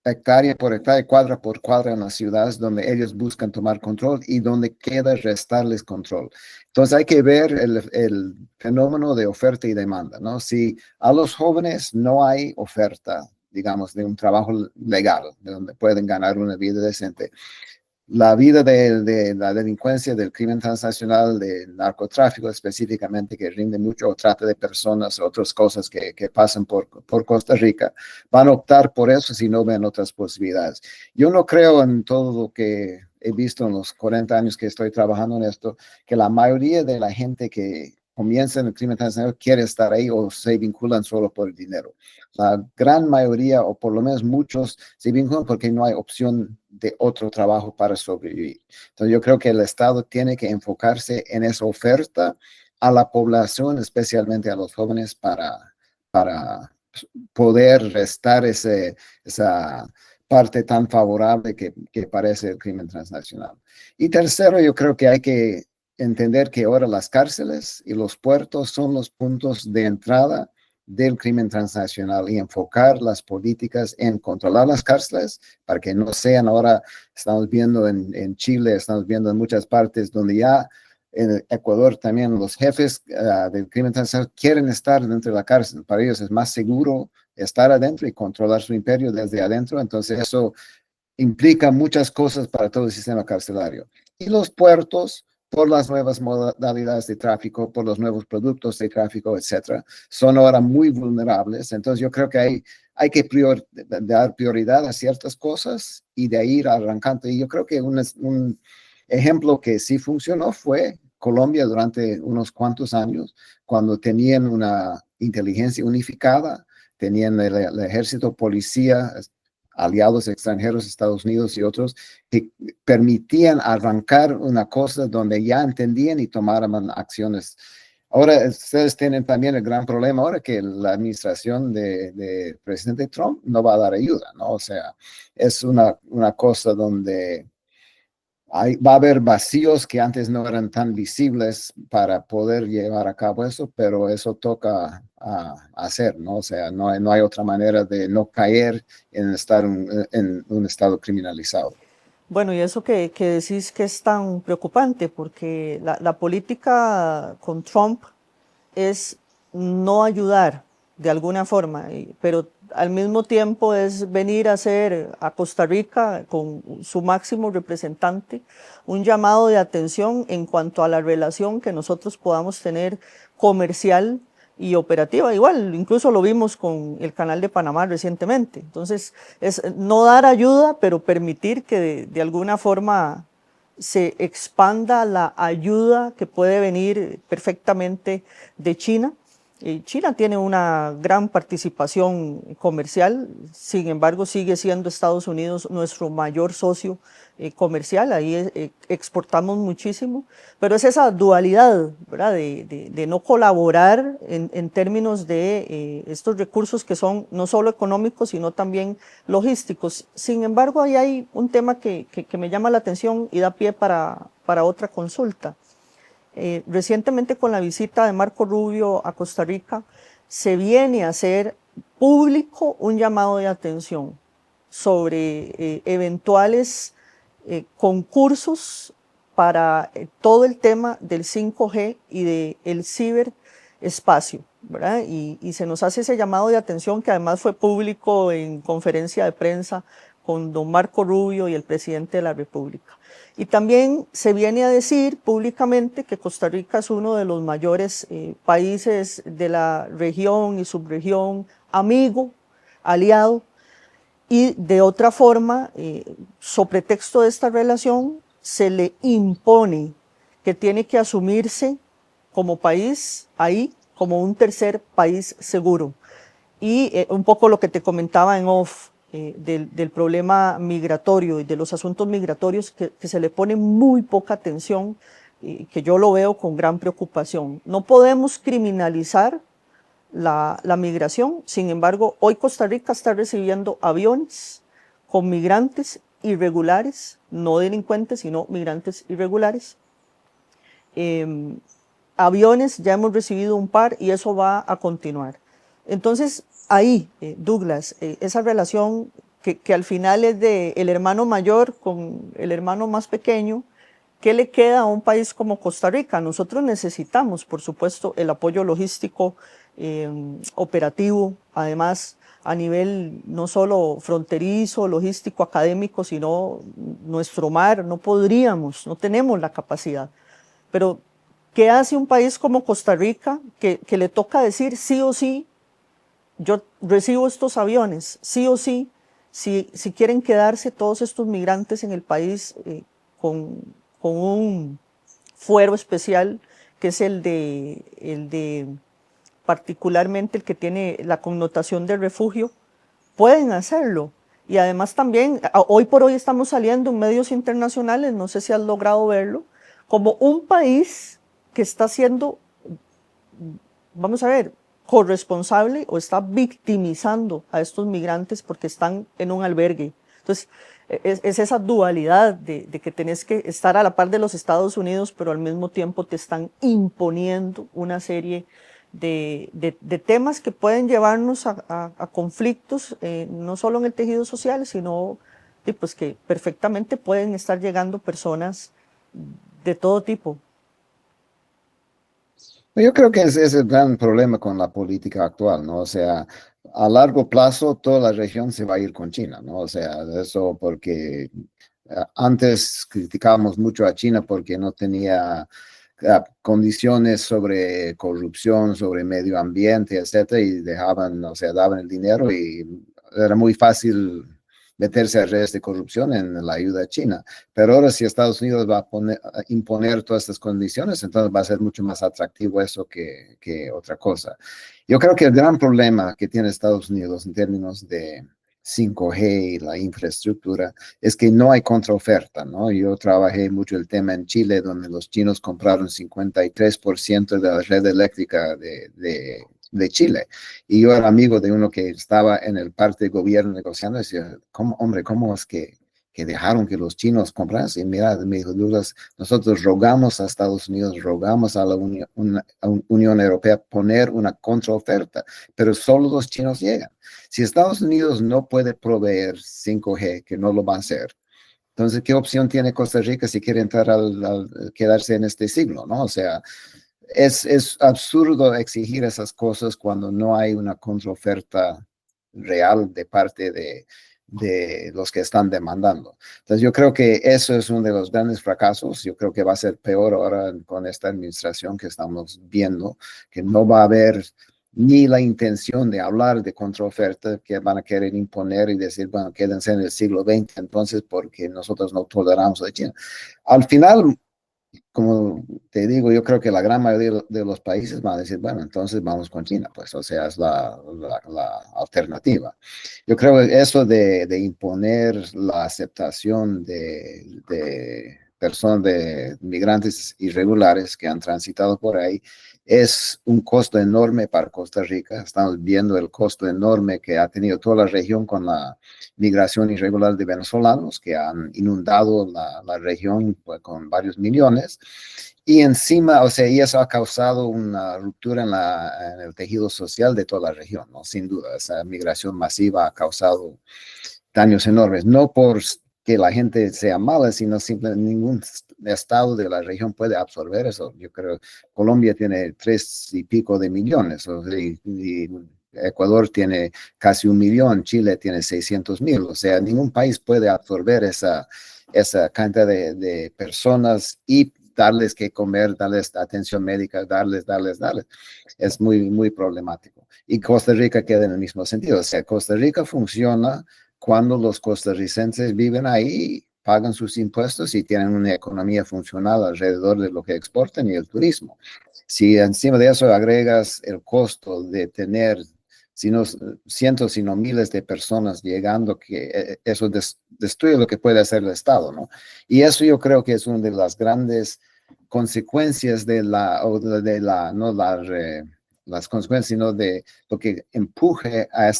hectárea por hectárea, cuadra por cuadra en las ciudades donde ellos buscan tomar control y donde queda restarles control. Entonces hay que ver el fenómeno de oferta y demanda, ¿no? Si a los jóvenes no hay oferta, digamos, de un trabajo legal, de donde pueden ganar una vida decente, la vida de la delincuencia, del crimen transnacional, del narcotráfico específicamente, que rinde mucho, o trata de personas, otras cosas que pasan por Costa Rica, van a optar por eso si no ven otras posibilidades. Yo no creo en todo lo que he visto en los 40 años que estoy trabajando en esto, que la mayoría de la gente que comienza en el crimen transnacional quiere estar ahí o se vinculan solo por el dinero. La gran mayoría, o por lo menos muchos, se vinculan porque no hay opción de otro trabajo para sobrevivir. Entonces yo creo que el Estado tiene que enfocarse en esa oferta a la población, especialmente a los jóvenes, para poder restar esa parte tan favorable que parece el crimen transnacional. Y tercero, yo creo que hay que entender que ahora las cárceles y los puertos son los puntos de entrada del crimen transnacional y enfocar las políticas en controlar las cárceles para que no sean ahora, estamos viendo en Chile, estamos viendo en muchas partes donde ya en Ecuador también los jefes del crimen transnacional quieren estar dentro de la cárcel. Para ellos es más seguro estar adentro y controlar su imperio desde adentro. Entonces eso implica muchas cosas para todo el sistema carcelario. Y los puertos, por las nuevas modalidades de tráfico, por los nuevos productos de tráfico, etcétera, son ahora muy vulnerables. Entonces yo creo que hay que dar prioridad a ciertas cosas y de ahí ir arrancando. Y yo creo que un ejemplo que sí funcionó fue Colombia durante unos cuantos años, cuando tenían una inteligencia unificada, tenían el ejército, policía, aliados extranjeros, Estados Unidos y otros, que permitían arrancar una cosa donde ya entendían y tomaran acciones. Ahora, ustedes tienen también el gran problema ahora que la administración de presidente Trump no va a dar ayuda, ¿no? O sea, es una cosa donde va a haber vacíos que antes no eran tan visibles para poder llevar a cabo eso, pero eso toca hacer, ¿no? O sea, no hay otra manera de no caer en estar en un estado criminalizado. Bueno, y eso que decís que es tan preocupante, porque la política con Trump es no ayudar de alguna forma, pero al mismo tiempo es venir a hacer a Costa Rica con su máximo representante un llamado de atención en cuanto a la relación que nosotros podamos tener comercial y operativa. Igual, incluso lo vimos con el Canal de Panamá recientemente. Entonces, es no dar ayuda, pero permitir que de alguna forma se expanda la ayuda que puede venir perfectamente de China. China tiene una gran participación comercial, sin embargo sigue siendo Estados Unidos nuestro mayor socio comercial, ahí exportamos muchísimo, pero es esa dualidad, ¿verdad? De no colaborar en términos de estos recursos que son no solo económicos, sino también logísticos. Sin embargo, ahí hay un tema que me llama la atención y da pie para otra consulta. Recientemente con la visita de Marco Rubio a Costa Rica, se viene a hacer público un llamado de atención sobre eventuales concursos para todo el tema del 5G y del ciberespacio, ¿verdad? Y se nos hace ese llamado de atención que además fue público en conferencia de prensa con don Marco Rubio y el presidente de la República. Y también se viene a decir públicamente que Costa Rica es uno de los mayores países de la región y subregión, amigo, aliado, y de otra forma, sobre texto de esta relación, se le impone que tiene que asumirse como país ahí, como un tercer país seguro. Y un poco lo que te comentaba en off, del problema migratorio y de los asuntos migratorios que se le pone muy poca atención, que yo lo veo con gran preocupación. No podemos criminalizar la migración, sin embargo, hoy Costa Rica está recibiendo aviones con migrantes irregulares, no delincuentes, sino migrantes irregulares. Aviones, ya hemos recibido un par y eso va a continuar. Entonces, ahí, Douglas, esa relación que al final es de el hermano mayor con el hermano más pequeño, ¿qué le queda a un país como Costa Rica? Nosotros necesitamos, por supuesto, el apoyo logístico operativo, además a nivel no solo fronterizo, logístico, académico, sino nuestro mar, no podríamos, no tenemos la capacidad. Pero, ¿qué hace un país como Costa Rica que le toca decir sí o sí, yo recibo estos aviones, sí o sí, si quieren quedarse todos estos migrantes en el país con un fuero especial, que es el de particularmente el que tiene la connotación de refugio, pueden hacerlo? Y además también, hoy por hoy estamos saliendo en medios internacionales, no sé si has logrado verlo, como un país que está siendo, vamos a ver, corresponsable o está victimizando a estos migrantes porque están en un albergue. Entonces, es esa dualidad de que tenés que estar a la par de los Estados Unidos, pero al mismo tiempo te están imponiendo una serie de temas que pueden llevarnos a conflictos, no solo en el tejido social, sino pues que perfectamente pueden estar llegando personas de todo tipo. Yo creo que es el gran problema con la política actual, ¿no? O sea, a largo plazo toda la región se va a ir con China, ¿no? O sea, eso porque antes criticábamos mucho a China porque no tenía condiciones sobre corrupción, sobre medio ambiente, etcétera, y dejaban, o sea, daban el dinero y era muy fácil meterse a redes de corrupción en la ayuda a China. Pero ahora si Estados Unidos va a imponer todas estas condiciones, entonces va a ser mucho más atractivo eso que otra cosa. Yo creo que el gran problema que tiene Estados Unidos en términos de 5G y la infraestructura es que no hay contraoferta, ¿no? Yo trabajé mucho el tema en Chile, donde los chinos compraron 53% de la red eléctrica de Chile. Y yo era amigo de uno que estaba en el parte de gobierno negociando y decía, hombre, ¿cómo es que dejaron que los chinos compraran? Y mira, me dijo, Douglas, nosotros rogamos a Estados Unidos, rogamos a la Unión Europea poner una contraoferta, pero solo los chinos llegan. Si Estados Unidos no puede proveer 5G, que no lo va a hacer, entonces, ¿qué opción tiene Costa Rica si quiere entrar al quedarse en este siglo, ¿no? O sea, es absurdo exigir esas cosas cuando no hay una contraoferta real de parte de los que están demandando. Entonces yo creo que eso es uno de los grandes fracasos. Yo creo que va a ser peor ahora con esta administración que estamos viendo, que no va a haber ni la intención de hablar de contraoferta, que van a querer imponer y decir, bueno, quédense en el siglo XX entonces porque nosotros no toleramos a China. Al final, como te digo, yo creo que la gran mayoría de los países van a decir, bueno, entonces vamos con China, pues, o sea, es la alternativa. Yo creo que eso de imponer la aceptación de personas, de migrantes irregulares que han transitado por ahí, es un costo enorme para Costa Rica. Estamos viendo el costo enorme que ha tenido toda la región con la migración irregular de venezolanos que han inundado la región pues, con varios millones. Y encima, o sea, y eso ha causado una ruptura en el tejido social de toda la región, ¿no? Sin duda, esa migración masiva ha causado daños enormes, no por que la gente sea mala, sino simplemente ningún estado de la región puede absorber eso. Yo creo que Colombia tiene 3 y pico de millones, y Ecuador tiene casi 1 millón, Chile tiene 600,000, o sea, ningún país puede absorber esa cantidad de personas y darles que comer, darles atención médica, darles. Es muy, muy problemático. Y Costa Rica queda en el mismo sentido, o sea, Costa Rica funciona cuando los costarricenses viven ahí, pagan sus impuestos y tienen una economía funcional alrededor de lo que exportan y el turismo. Si encima de eso agregas el costo de tener sino cientos, sino miles de personas llegando, que eso destruye lo que puede hacer el Estado, ¿no? Y eso yo creo que es una de las grandes consecuencias no las consecuencias, sino de lo que empuje a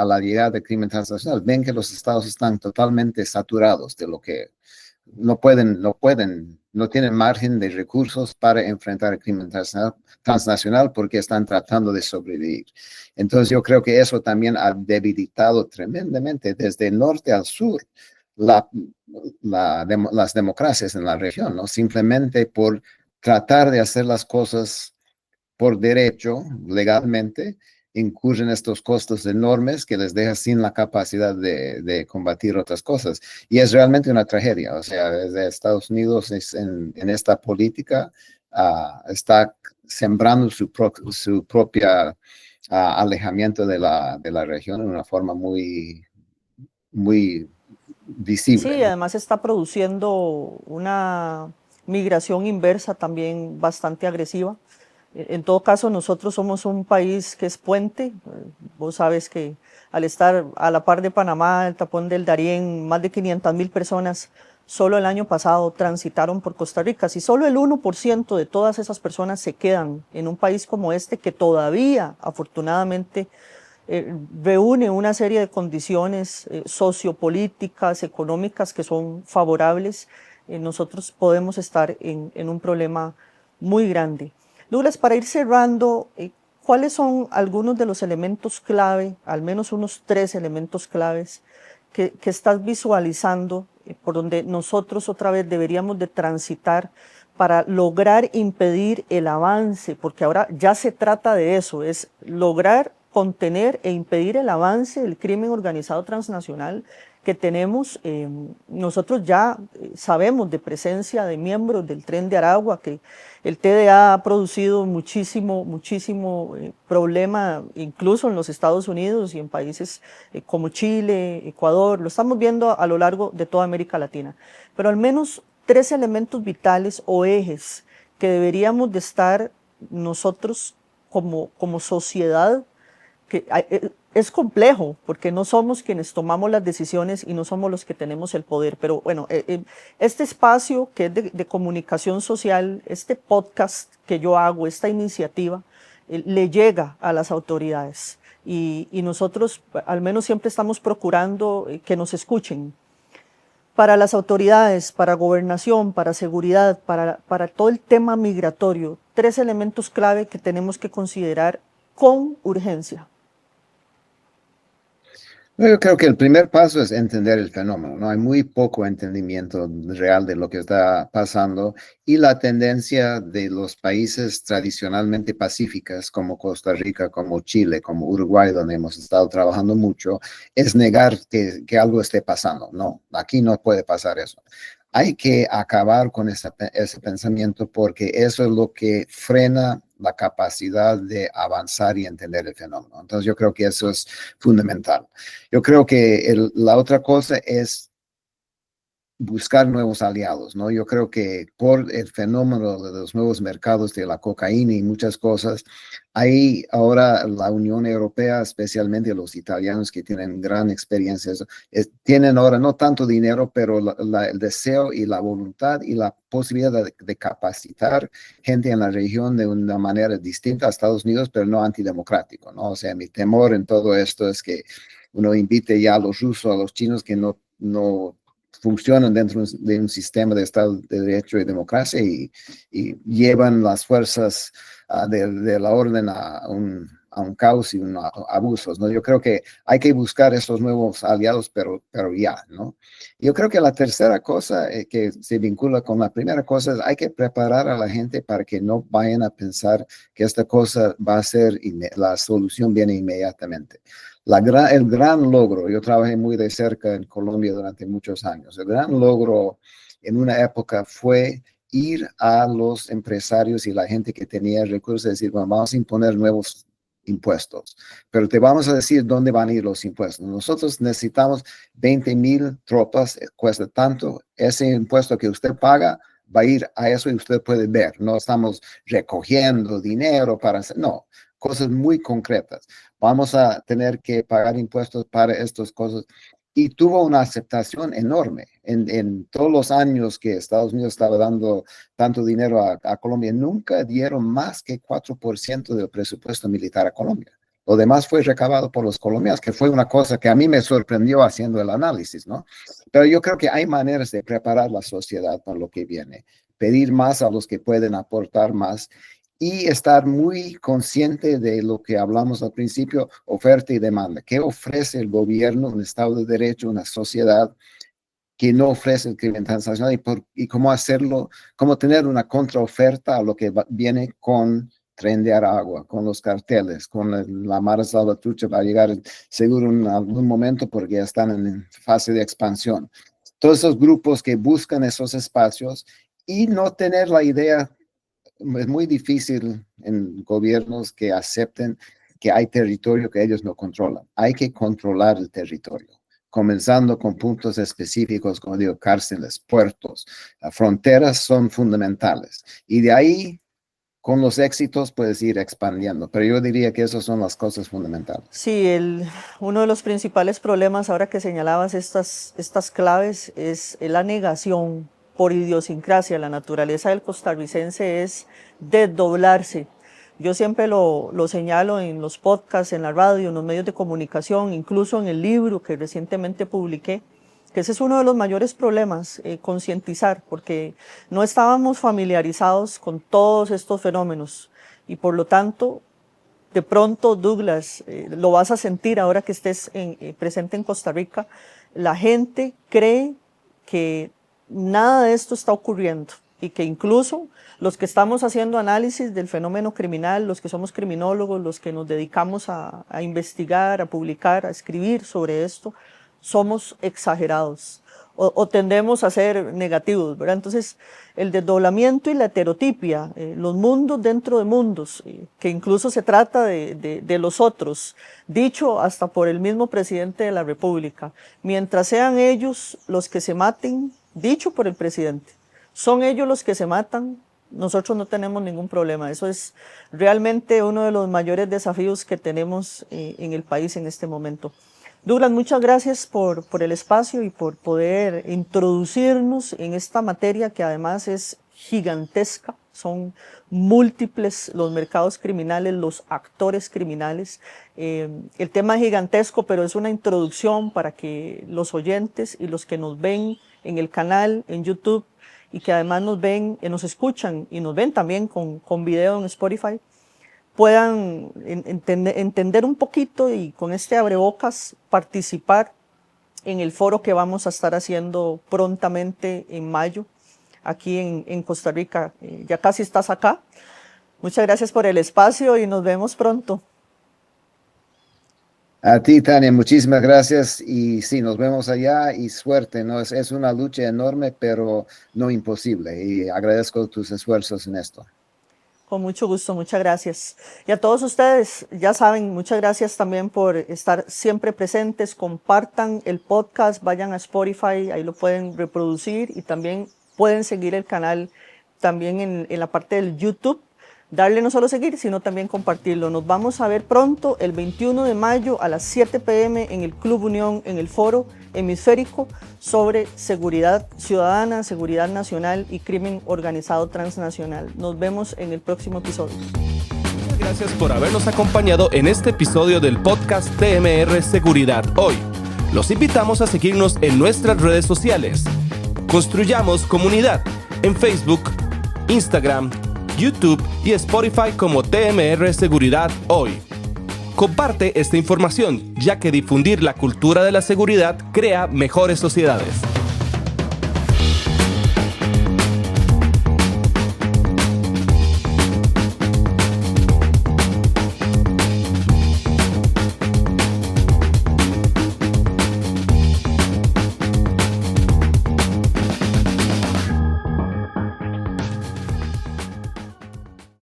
la llegada del crimen transnacional. Ven que los estados están totalmente saturados de lo que no tienen margen de recursos para enfrentar el crimen transnacional porque están tratando de sobrevivir. Entonces yo creo que eso también ha debilitado tremendamente desde el norte al sur las democracias en la región, ¿no? Simplemente por tratar de hacer las cosas por derecho, legalmente, incurren estos costos enormes que les deja sin la capacidad de combatir otras cosas. Y es realmente una tragedia. O sea, desde Estados Unidos en esta política está sembrando su propia alejamiento de la región en una forma muy, muy visible, Sí, ¿no? además está produciendo una migración inversa también bastante agresiva. En todo caso, nosotros somos un país que es puente. Vos sabes que al estar a la par de Panamá, el tapón del Darién, más de 500.000 personas solo el año pasado transitaron por Costa Rica. Si solo el 1% de todas esas personas se quedan en un país como este, que todavía, afortunadamente, reúne una serie de condiciones sociopolíticas, económicas que son favorables, nosotros podemos estar en un problema muy grande. Douglas, para ir cerrando, ¿cuáles son algunos de los elementos clave, al menos unos 3 elementos claves, que estás visualizando, por donde nosotros otra vez deberíamos de transitar para lograr impedir el avance? Porque ahora ya se trata de eso, es lograr contener e impedir el avance del crimen organizado transnacional que tenemos. Nosotros ya sabemos de presencia de miembros del Tren de Aragua, que el TDA ha producido muchísimo problema, incluso en los Estados Unidos y en países como Chile, Ecuador. Lo estamos viendo a lo largo de toda América Latina. Pero al menos 3 elementos vitales o ejes que deberíamos de estar nosotros como sociedad, que es complejo porque no somos quienes tomamos las decisiones y no somos los que tenemos el poder, pero bueno, este espacio que es de comunicación social, este podcast que yo hago, esta iniciativa, le llega a las autoridades y nosotros al menos siempre estamos procurando que nos escuchen. Para las autoridades, para gobernación, para seguridad, para todo el tema migratorio, 3 elementos clave que tenemos que considerar con urgencia. Yo creo que el primer paso es entender el fenómeno, ¿no? Hay muy poco entendimiento real de lo que está pasando y la tendencia de los países tradicionalmente pacíficos como Costa Rica, como Chile, como Uruguay, donde hemos estado trabajando mucho, es negar que algo esté pasando. No, aquí no puede pasar eso. Hay que acabar con ese pensamiento porque eso es lo que frena la capacidad de avanzar y entender el fenómeno. Entonces yo creo que eso es fundamental. Yo creo que la otra cosa es buscar nuevos aliados, ¿no? Yo creo que por el fenómeno de los nuevos mercados de la cocaína y muchas cosas, hay ahora la Unión Europea, especialmente los italianos que tienen gran experiencia, tienen ahora no tanto dinero, pero el deseo y la voluntad y la posibilidad de capacitar gente en la región de una manera distinta a Estados Unidos, pero no antidemocrático, ¿no? O sea, mi temor en todo esto es que uno invite ya a los rusos, a los chinos que no funcionan dentro de un sistema de Estado de Derecho y democracia y llevan las fuerzas de la orden a un caos y abusos, ¿no? Yo creo que hay que buscar esos nuevos aliados, pero ya, ¿no? Yo creo que la tercera cosa que se vincula con la primera cosa es hay que preparar a la gente para que no vayan a pensar que esta cosa va a ser, la solución viene inmediatamente. El gran logro, yo trabajé muy de cerca en Colombia durante muchos años, el gran logro en una época fue ir a los empresarios y la gente que tenía recursos y decir, bueno, vamos a imponer nuevos impuestos, pero te vamos a decir dónde van a ir los impuestos. Nosotros necesitamos 20,000 tropas, cuesta tanto, ese impuesto que usted paga va a ir a eso y usted puede ver, no estamos recogiendo dinero para hacer, no, cosas muy concretas. Vamos a tener que pagar impuestos para estas cosas. Y tuvo una aceptación enorme. En todos los años que Estados Unidos estaba dando tanto dinero a Colombia, nunca dieron más que 4% del presupuesto militar a Colombia. Lo demás fue recabado por los colombianos, que fue una cosa que a mí me sorprendió haciendo el análisis, ¿no? Pero yo creo que hay maneras de preparar la sociedad para lo que viene, pedir más a los que pueden aportar más y estar muy consciente de lo que hablamos al principio, oferta y demanda. ¿Qué ofrece el gobierno, un Estado de Derecho, una sociedad que no ofrece el crimen transnacional y cómo hacerlo, cómo tener una contraoferta a lo que viene con Tren de Aragua, con los carteles, con la Mara Salvatrucha, va a llegar seguro en algún momento porque ya están en fase de expansión. Todos esos grupos que buscan esos espacios y no tener la idea, es muy difícil en gobiernos que acepten que hay territorio que ellos no controlan. Hay que controlar el territorio, comenzando con puntos específicos, como digo, cárceles, puertos, fronteras son fundamentales. Y de ahí, con los éxitos, puedes ir expandiendo. Pero yo diría que esas son las cosas fundamentales. Sí, uno de los principales problemas, ahora que señalabas estas claves, es la negación por idiosincrasia. La naturaleza del costarricense es desdoblarse. Yo siempre lo señalo en los podcasts, en la radio, en los medios de comunicación, incluso en el libro que recientemente publiqué, que ese es uno de los mayores problemas, concientizar, porque no estábamos familiarizados con todos estos fenómenos y por lo tanto, de pronto, Douglas, lo vas a sentir ahora que estés presente en Costa Rica, la gente cree que nada de esto está ocurriendo y que incluso los que estamos haciendo análisis del fenómeno criminal, los que somos criminólogos, los que nos dedicamos a investigar, a publicar, a escribir sobre esto, somos exagerados o tendemos a ser negativos, ¿verdad? Entonces, el desdoblamiento y la heterotipia, los mundos dentro de mundos, que incluso se trata de los otros, dicho hasta por el mismo presidente de la República, mientras sean ellos los que se maten, dicho por el presidente, son ellos los que se matan, nosotros no tenemos ningún problema. Eso es realmente uno de los mayores desafíos que tenemos en el país en este momento. Douglas, muchas gracias por el espacio y por poder introducirnos en esta materia que además es gigantesca. Son múltiples los mercados criminales, los actores criminales. El tema es gigantesco, pero es una introducción para que los oyentes y los que nos ven en el canal, en YouTube, y que además nos ven, nos escuchan y nos ven también con video en Spotify, puedan entender un poquito y con este abrebocas participar en el foro que vamos a estar haciendo prontamente en mayo aquí en Costa Rica. Ya casi estás acá. Muchas gracias por el espacio y nos vemos pronto. A ti, Tania, muchísimas gracias y sí, nos vemos allá y suerte, ¿no? Es una lucha enorme, pero no imposible y agradezco tus esfuerzos en esto. Con mucho gusto, muchas gracias. Y a todos ustedes, ya saben, muchas gracias también por estar siempre presentes. Compartan el podcast, vayan a Spotify, ahí lo pueden reproducir y también pueden seguir el canal también en la parte del YouTube. Darle no solo seguir, sino también compartirlo. Nos vamos a ver pronto, el 21 de mayo a las 7 p.m. en el Club Unión, en el Foro Hemisférico, sobre seguridad ciudadana, seguridad nacional y crimen organizado transnacional. Nos vemos en el próximo episodio. Muchas gracias por habernos acompañado en este episodio del podcast TMR Seguridad Hoy. Los invitamos a seguirnos en nuestras redes sociales. Construyamos comunidad en Facebook, Instagram, YouTube y Spotify como TMR Seguridad Hoy. Comparte esta información, ya que difundir la cultura de la seguridad crea mejores sociedades.